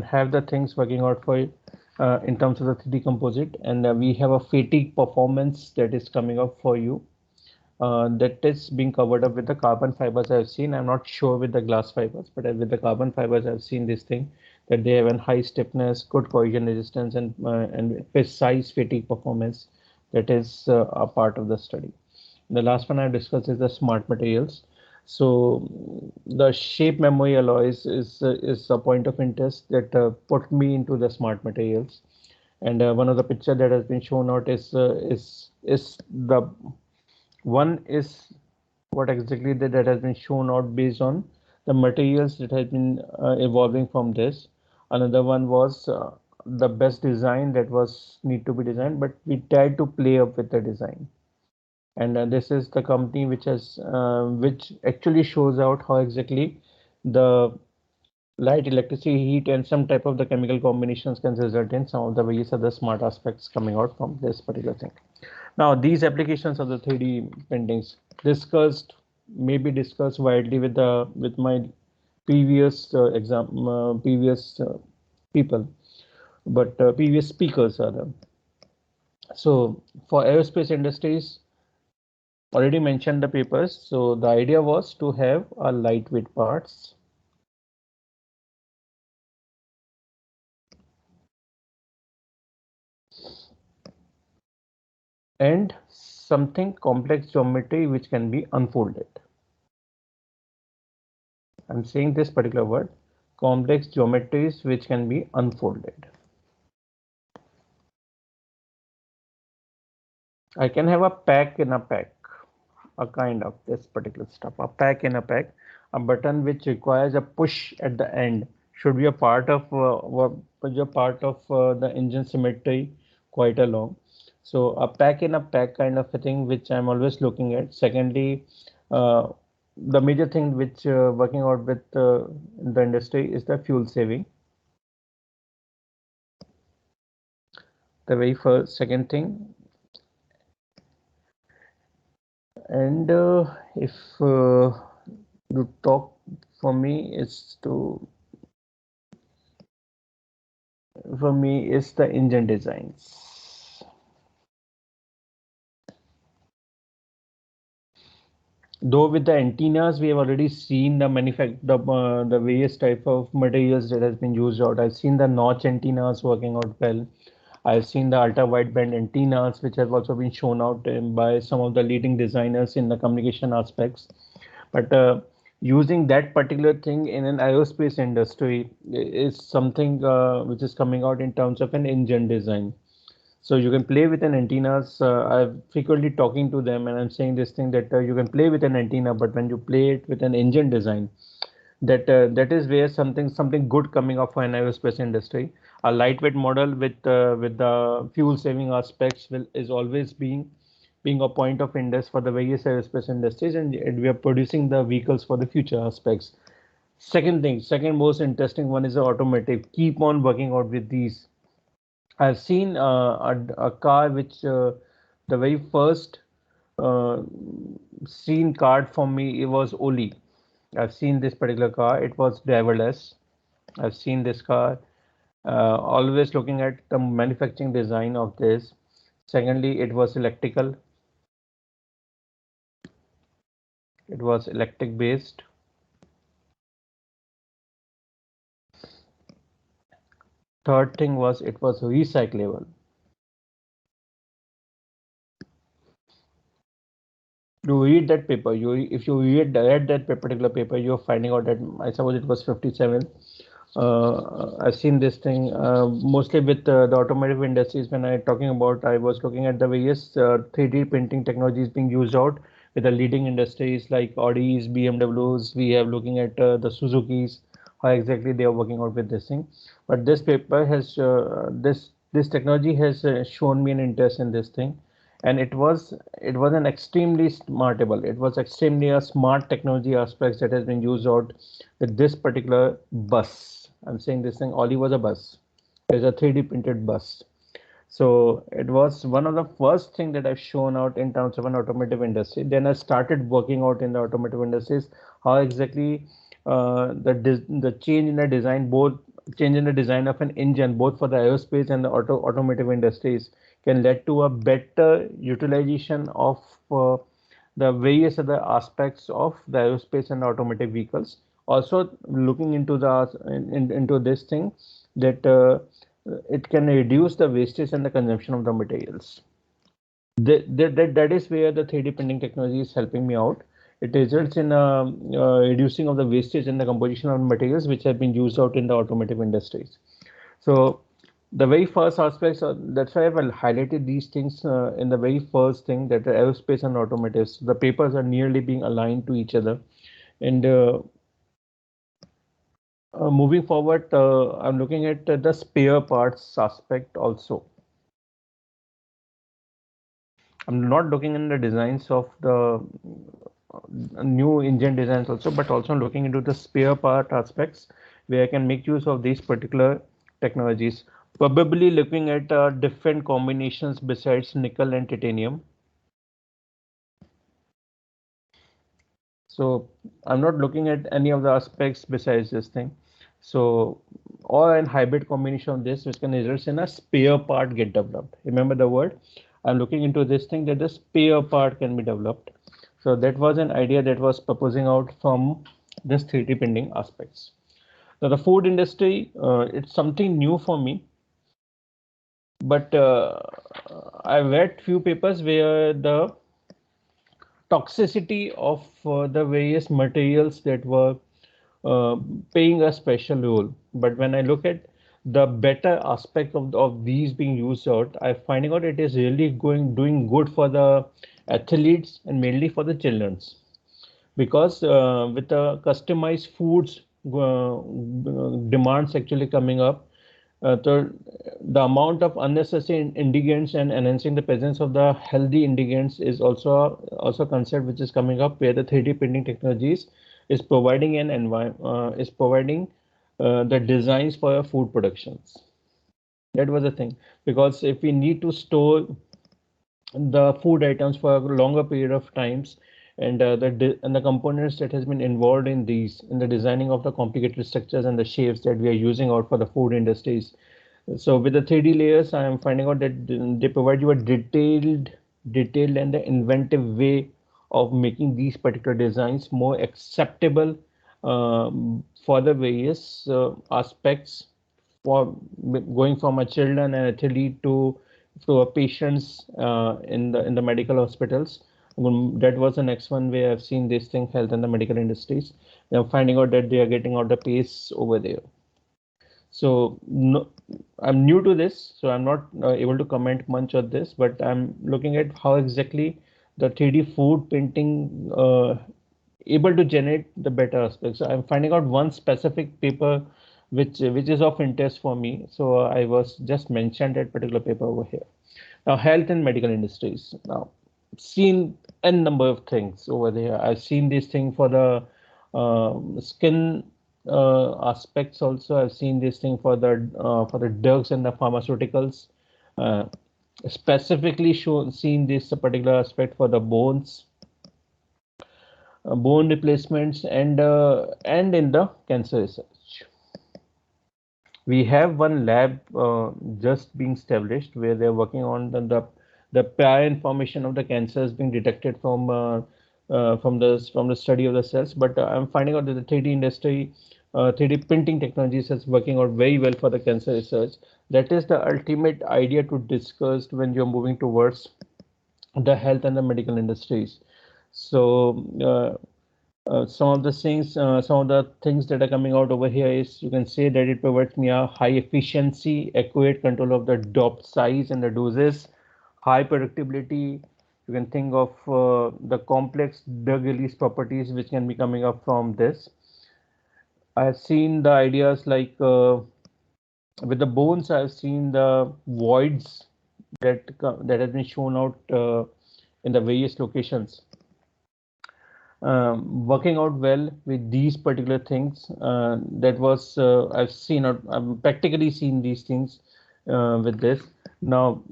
have the things working out for you in terms of the 3D composite, and we have a fatigue performance that is coming up for you. That is being covered up with the carbon fibers I've seen. I'm not sure with the glass fibers, but with the carbon fibers I've seen this thing, that they have a high stiffness, good corrosion resistance, and precise fatigue performance. That is a part of the study. The last one I discussed is the smart materials. So the shape memory alloys is a point of interest that put me into the smart materials. And one of the picture that has been shown out is the one is what exactly that has been shown out based on the materials that has been evolving from this. Another one was the best design that was need to be designed, but we tried to play up with the design. And this is the company which actually shows out how exactly the light, electricity, heat, and some type of the chemical combinations can result in some of the various other smart aspects coming out from this particular thing. Now, these applications of the 3D printings maybe discussed widely with my previous previous people, but previous speakers rather. So for aerospace industries, already mentioned the papers. So the idea was to have a lightweight parts. And something complex geometry which can be unfolded. I'm saying this particular word, complex geometries which can be unfolded. I can have a pack in a pack, a kind of this particular stuff, a pack in a pack, a button which requires a push at the end should be a part of the engine symmetry quite along. So a pack in a pack kind of a thing which I'm always looking at. Secondly, the major thing which working out with the industry is the fuel saving. The very first, second thing, and if to talk for me is the engine designs. Though with the antennas, we have already seen the various type of materials that has been used out. I've seen the notch antennas working out well. I've seen the ultra wideband antennas, which have also been shown out by some of the leading designers in the communication aspects. But using that particular thing in an aerospace industry is something which is coming out in terms of an engine design. So you can play with an antennas. I'm frequently talking to them, and I'm saying this thing that you can play with an antenna, but when you play it with an engine design, that is where something good coming up for an aerospace industry. A lightweight model with the fuel saving aspects is always being a point of interest for the various aerospace industries, and we are producing the vehicles for the future aspects. Second most interesting one is the automotive. Keep on working out with these. I've seen a car which the very first uh, seen card for me it was Oli. I've seen this particular car. It was driverless. I've seen this car. Always looking at the manufacturing design of this. Secondly, it was electrical. It was electric based. Third thing was it was recyclable. You read that paper. If you read that particular paper, you're finding out that I suppose it was 57. I've seen this thing mostly with the automotive industries. When I talking about, I was looking at the various 3D printing technologies being used out with the leading industries like Audis, BMWs. We have looking at the Suzuki's, how exactly they are working out with this thing. But this paper has this technology has shown me an interest in this thing, and it was an extremely smartable. It was extremely a smart technology aspects that has been used out with this particular bus. I'm saying this thing. Oli was a bus. There's a 3D printed bus. So it was one of the first thing that I've shown out in terms of an automotive industry. Then I started working out in the automotive industries, how exactly the change in the design, both change in the design of an engine, both for the aerospace and the automotive industries, can lead to a better utilization of the various other aspects of the aerospace and automotive vehicles. Also looking into into this thing that it can reduce the wastage and the consumption of the materials. That is where the 3D printing technology is helping me out. It results in reducing of the wastage and the composition of materials which have been used out in the automotive industries. So the very first aspects, that's why I've highlighted these things in the very first thing, that the aerospace and automotives, the papers are nearly being aligned to each other. And moving forward, I'm looking at the spare parts aspect also. I'm not looking in the designs of the new engine designs also, but also looking into the spare part aspects where I can make use of these particular technologies. Probably looking at different combinations besides nickel and titanium. So I'm not looking at any of the aspects besides this thing. So, or an hybrid combination of this, which can result in a spare part get developed. Remember the word. I'm looking into this thing that the spare part can be developed. So that was an idea that was proposing out from this 3D printing aspects. Now the food industry, it's something new for me, but I've read few papers where the toxicity of the various materials that were uh, playing a special role. But when I look at the better aspect of these being used out, I'm finding out it is really doing good for the athletes and mainly for the childrens, because with the customized foods demands actually coming up, the amount of unnecessary ingredients and enhancing the presence of the healthy ingredients is also a concept which is coming up, where the 3D printing technologies is providing an environment, is providing the designs for your food productions. That was the thing, because if we need to store the food items for a longer period of times, and the components that has been involved in these, in the designing of the complicated structures and the shapes that we are using out for the food industries. So with the 3D layers, I am finding out that they provide you a detailed and the inventive way of making these particular designs more acceptable for the various aspects, for going from a children and athlete to a patients in the medical hospitals. That was the next one where I've seen this thing, health and the medical industries. I'm finding out that they are getting out the pace over there. So no, I'm new to this, so I'm not able to comment much on this, but I'm looking at how exactly the 3D food printing able to generate the better aspects. So I'm finding out one specific paper which is of interest for me. So I was just mentioned that particular paper over here. Now, health and medical industries. Now, seen n number of things over there. I've seen this thing for the skin aspects also. I've seen this thing for the drugs and the pharmaceuticals. Uh, Specifically seen this particular aspect for the bones, bone replacements, and in the cancer research. We have one lab just being established where they're working on the prior information of the cancers being detected from the study of the cells. But I'm finding out that the 3D industry, 3D printing technologies is working out very well for the cancer research. That is the ultimate idea to discuss when you're moving towards the health and the medical industries. So some of the things that are coming out over here is, you can say that it provides me a high efficiency, accurate control of the dop size and the doses, high predictability. You can think of the complex drug release properties which can be coming up from this. I've seen the ideas like with the bones. I've seen the voids that has been shown out in the various locations. working out well with these particular things. That was I've seen, I've practically seen these things with this. Now,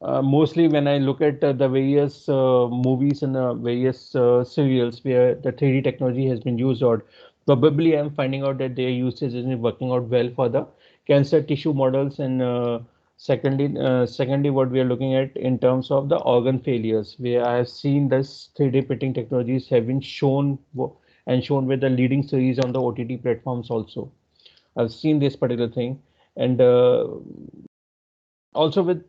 mostly when I look at the various movies and various serials where the 3D technology has been used, or probably I'm finding out that their usage isn't working out well for the cancer tissue models, and secondly, what we are looking at in terms of the organ failures, where I have seen this 3D printing technologies have been shown and shown with the leading series on the OTT platforms also. I've seen this particular thing, and also with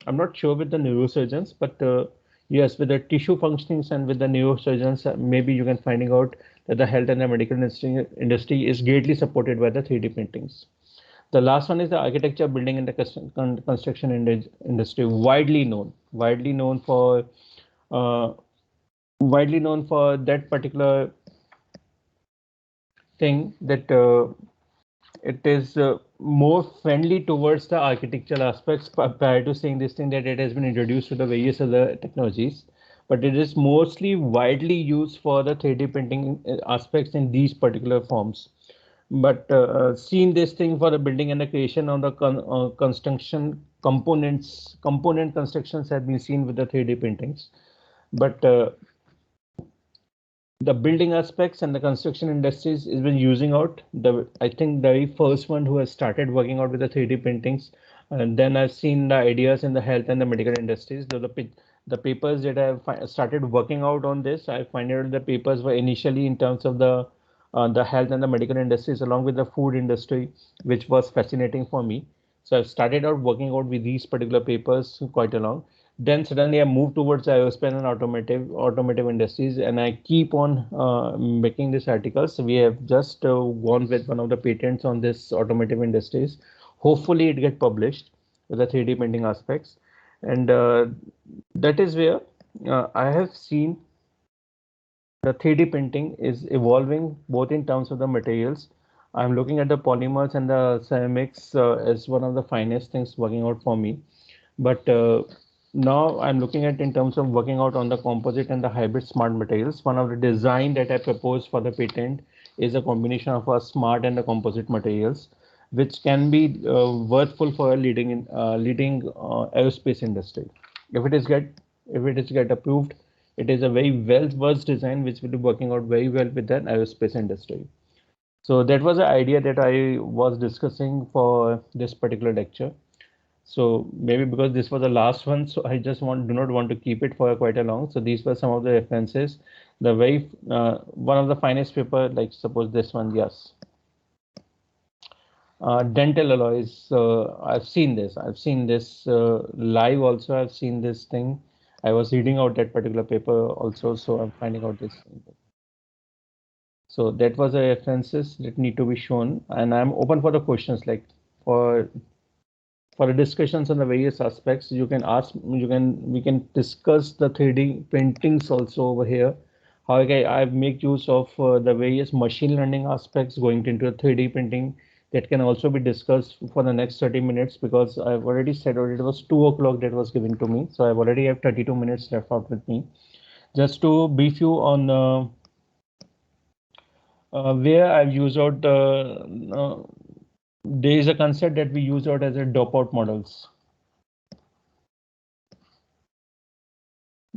I'm not sure with the neurosurgeons, but yes, with the tissue functionings and with the neurosurgeons, maybe you can finding out that the health and the medical industry is greatly supported by the 3D printings. The last one is the architecture, building, and the construction industry, widely known for uh, that particular thing, that it is more friendly towards the architectural aspects prior to saying this thing, that it has been introduced to the various other technologies, but it is mostly widely used for the 3D printing aspects in these particular forms. But seen this thing for the building and the creation on the construction component constructions have been seen with the 3D printings. But the building aspects and the construction industries has been using out I think the very first one who has started working out with the 3D printings. And then I've seen the ideas in the health and the medical industries. The papers that I've started working out on this, I find out the papers were initially in terms of the health and the medical industries along with the food industry, which was fascinating for me. So I've started out working out with these particular papers quite along. Then suddenly I moved towards aerospace and automotive industries, and I keep on making these articles. We have just gone with one of the patents on this automotive industries. Hopefully, it get published with the 3D printing aspects, and that is where I have seen the 3D printing is evolving both in terms of the materials. I'm looking at the polymers and the ceramics as one of the finest things working out for me. But now I'm looking at in terms of working out on the composite and the hybrid smart materials. One of the design that I propose for the patent is a combination of a smart and the composite materials, which can be worthful for a leading aerospace industry. If it is get approved, it is a very well versed design which will be working out very well with the aerospace industry. So that was the idea that I was discussing for this particular lecture. So maybe because this was the last one, so I just do not want to keep it for quite a long. So these were some of the references. The very one of the finest paper, like suppose this one, yes. Dental alloys. I've seen this. I've seen this live also. I've seen this thing. I was reading out that particular paper also, so I'm finding out this. So that was the references that need to be shown, and I'm open for the questions, like for the discussions on the various aspects. You can ask, we can discuss the 3D printings also over here. How I make use of the various machine learning aspects going into 3D printing, that can also be discussed for the next 30 minutes, because I've already said it was 2 o'clock that was given to me. So I've already have 32 minutes left out with me. Just to brief you on where I've used out there is a concept that we use out as a dropout models.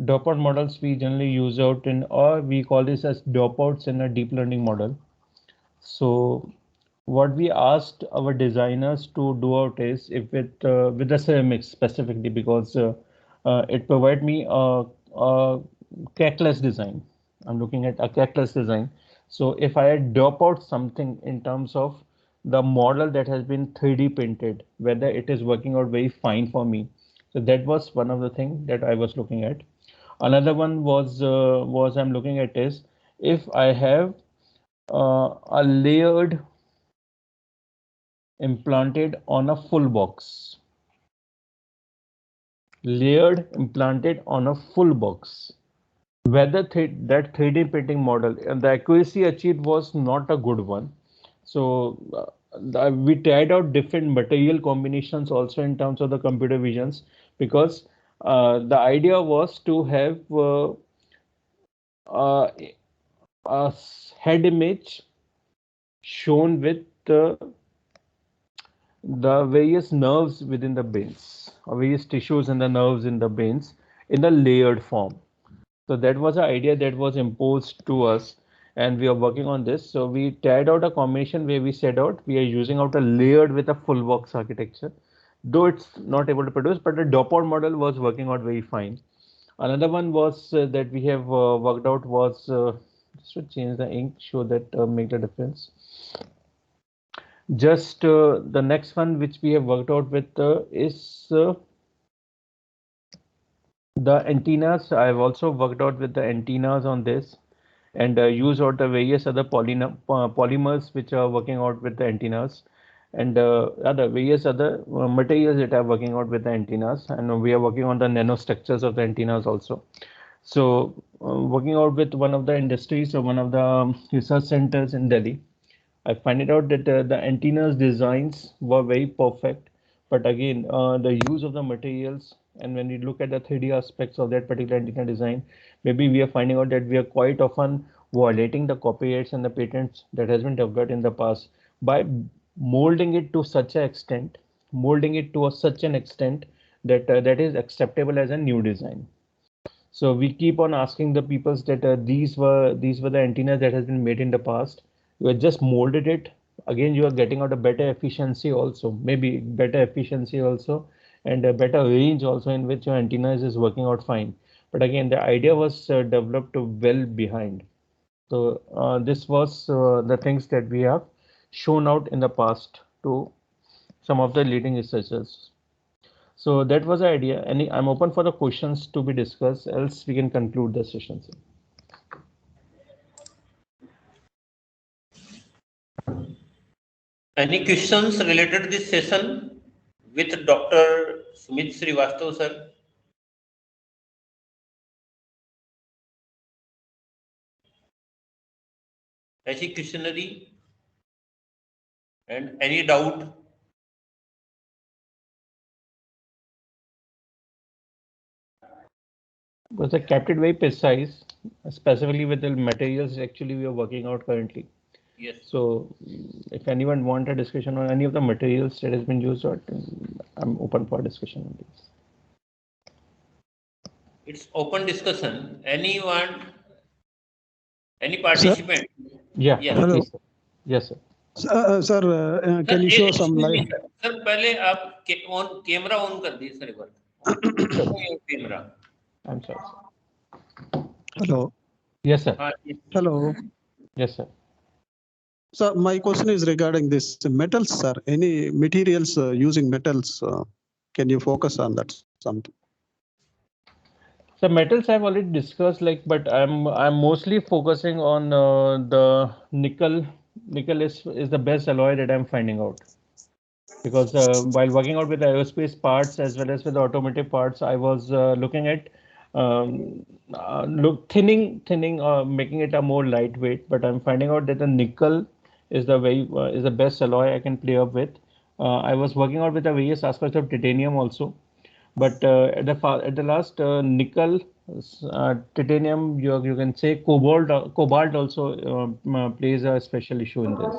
Dropout models we generally use out in, or we call this as dropouts in a deep learning model. So what we asked our designers to do out is, if it with the ceramics specifically, because it provide me a crackless design. I'm looking at a crackless design. So if I drop out something in terms of the model that has been 3D printed, whether it is working out very fine for me. So that was one of the things that I was looking at. Another one was I'm looking at is, if I have a layered implanted on a full box, implanted on a full box, whether that 3D printing model and the accuracy achieved was not a good one. So we tried out different material combinations also in terms of the computer visions, because the idea was to have a head image shown with the various nerves within the brains, or various tissues and the nerves in the brains in a layered form. So that was an idea that was imposed to us, and we are working on this. So we tried out a combination where we said out we are using out a layered with a full box architecture, though it's not able to produce, but the Dopod model was working out very fine. Another one was that we have worked out was just to change the ink, show that make the difference. Just the next one which we have worked out with is the antennas. I've also worked out with the antennas on this, and use out the various other polymers which are working out with the antennas, and other various other materials that are working out with the antennas, and we are working on the nanostructures of the antennas also. So working out with one of the industries or one of the research centers in Delhi, I find it out that the antennas designs were very perfect, but again, the use of the materials, and when we look at the 3D aspects of that particular antenna design, maybe we are finding out that we are quite often violating the copyrights and the patents that has been developed in the past by molding it to such an extent, such an extent that that is acceptable as a new design. So we keep on asking the peoples that these were the antennas that has been made in the past. You have just molded it. Again, you are getting out a better efficiency also, maybe better efficiency also, and a better range also in which your antennas is working out fine. But again, the idea was developed well behind. So this was the things that we have shown out in the past to some of the leading researchers. So that was the idea. I'm open for the questions to be discussed, else we can conclude the session. Any questions related to this session with Dr. Sumit Srivastava, sir? Any questionary and any doubt? Was I kept it very precise, specifically with the materials actually we are working out currently. Yes. So if anyone want a discussion on any of the materials that has been used, I'm open for discussion on this. It's open discussion. Anyone, any participant? Sir? Yeah. Yes. Hello. Please, sir. Yes, sir. Sir, can you show some light? Sir पहले आप camera on कर दिए sir एक बार camera. I'm sorry, sir. Hello. Yes, sir. Hello. Yes, sir. Sir, my question is regarding this metals, sir. Any materials using metals? Can you focus on that something? So metals I've already discussed, but I'm mostly focusing on the nickel. Nickel is the best alloy that I'm finding out, because while working out with the aerospace parts as well as with the automotive parts, I was looking at thinning, making it a more lightweight. But I'm finding out that the nickel is the best alloy I can play up with. I was working out with the various aspects of titanium also. But at the last nickel, titanium, you can say cobalt also plays a special issue in this,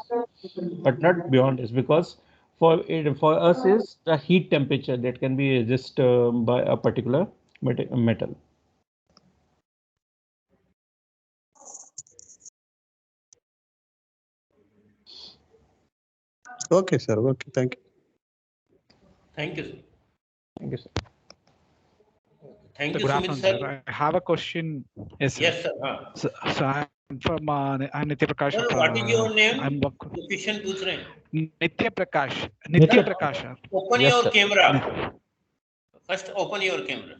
but not beyond this, because for us is the heat temperature that can be resist by a particular metal. Okay, sir. Okay, thank you. Thank you, sir. Thank you, sir. Thank you, Good Sumit afternoon, sir. I have a question. Yes, sir. Yes, sir. So I'm from I'm Nitya Prakash. Sir, what is your name? I'm Question पूछ रहे हैं. Nitya Prakash. Nitya Prakash. Sir. Open Yes, your sir. camera. First, open your camera.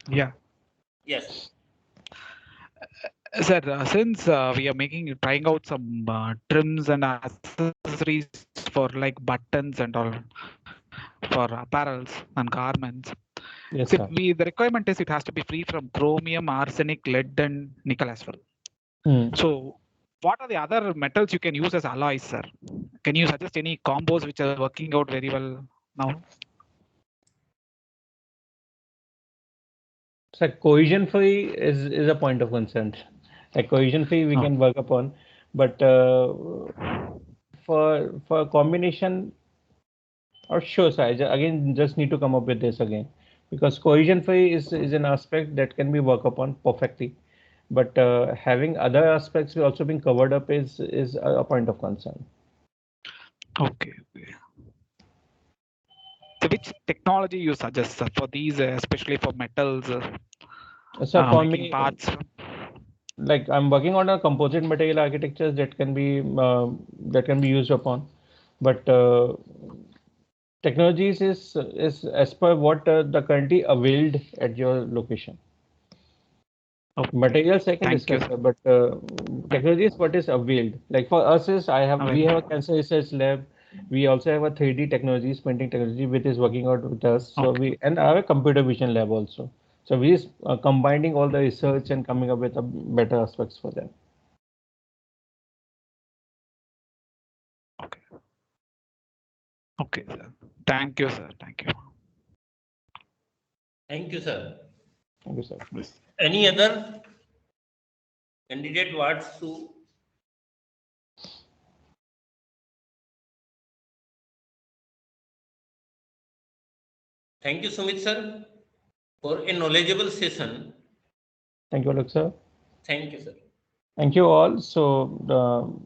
Yeah. Yes. Sir, since we are trying out some trims and accessories for like buttons and all for apparels and garments. Yes, So sir. the requirement is it has to be free from chromium, arsenic, lead, and nickel as well. So what are the other metals you can use as alloys, sir? Can you suggest any combos which are working out very well now? So cohesion free is a point of concern. Like cohesion free, we can work upon, but for combination, or sure, so again just need to come up with this again, because cohesion free is an aspect that can be worked upon perfectly, but having other aspects also being covered up is a point of concern. Okay. So which technology you suggest, sir, for these, especially for metals? So for making me, parts. like I'm working on a composite material architectures that can be used upon, but technologies is as per what the currently availed at your location. Okay. Materials I can Thank discuss, you. but technology is what is availed. Like for us is we have a cancer research lab. We also have a 3D technologies, printing technology, which is working out with us. So Okay. and our computer vision lab also. So we is combining all the research and coming up with a better aspects for them. Okay. Okay, sir. Thank you, sir. Thank you. Thank you, sir. Thank you, sir. Any other candidate wants to? Thank you, Sumit sir, for a knowledgeable session. Thank you, Alok sir. Thank you, sir. Thank you all. So,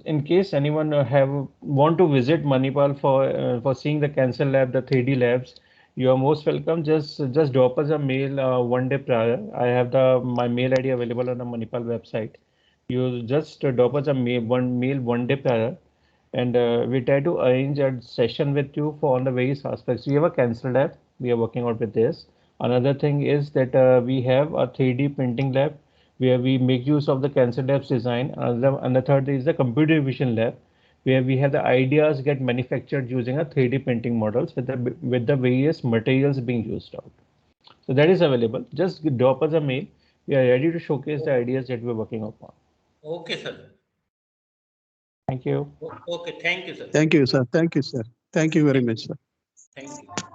in case anyone want to visit Manipal for seeing the cancer lab, the 3D labs, you are most welcome. Just drop us a mail one day prior. I have my mail ID available on the Manipal website. You just drop us a mail one day prior, and we try to arrange a session with you for on the various aspects. We have a cancer lab. We are working out with this. Another thing is that we have a 3D printing lab where we make use of the cancer lab's design. And the third is the computer vision lab, where we have the ideas get manufactured using a 3D printing models with the various materials being used out. So that is available. Just drop us a mail. We are ready to showcase the ideas that we're working upon. Okay, sir. Thank you. Okay, thank you, sir. Thank you, sir. Thank you, sir. Thank you very much, sir. Thank you.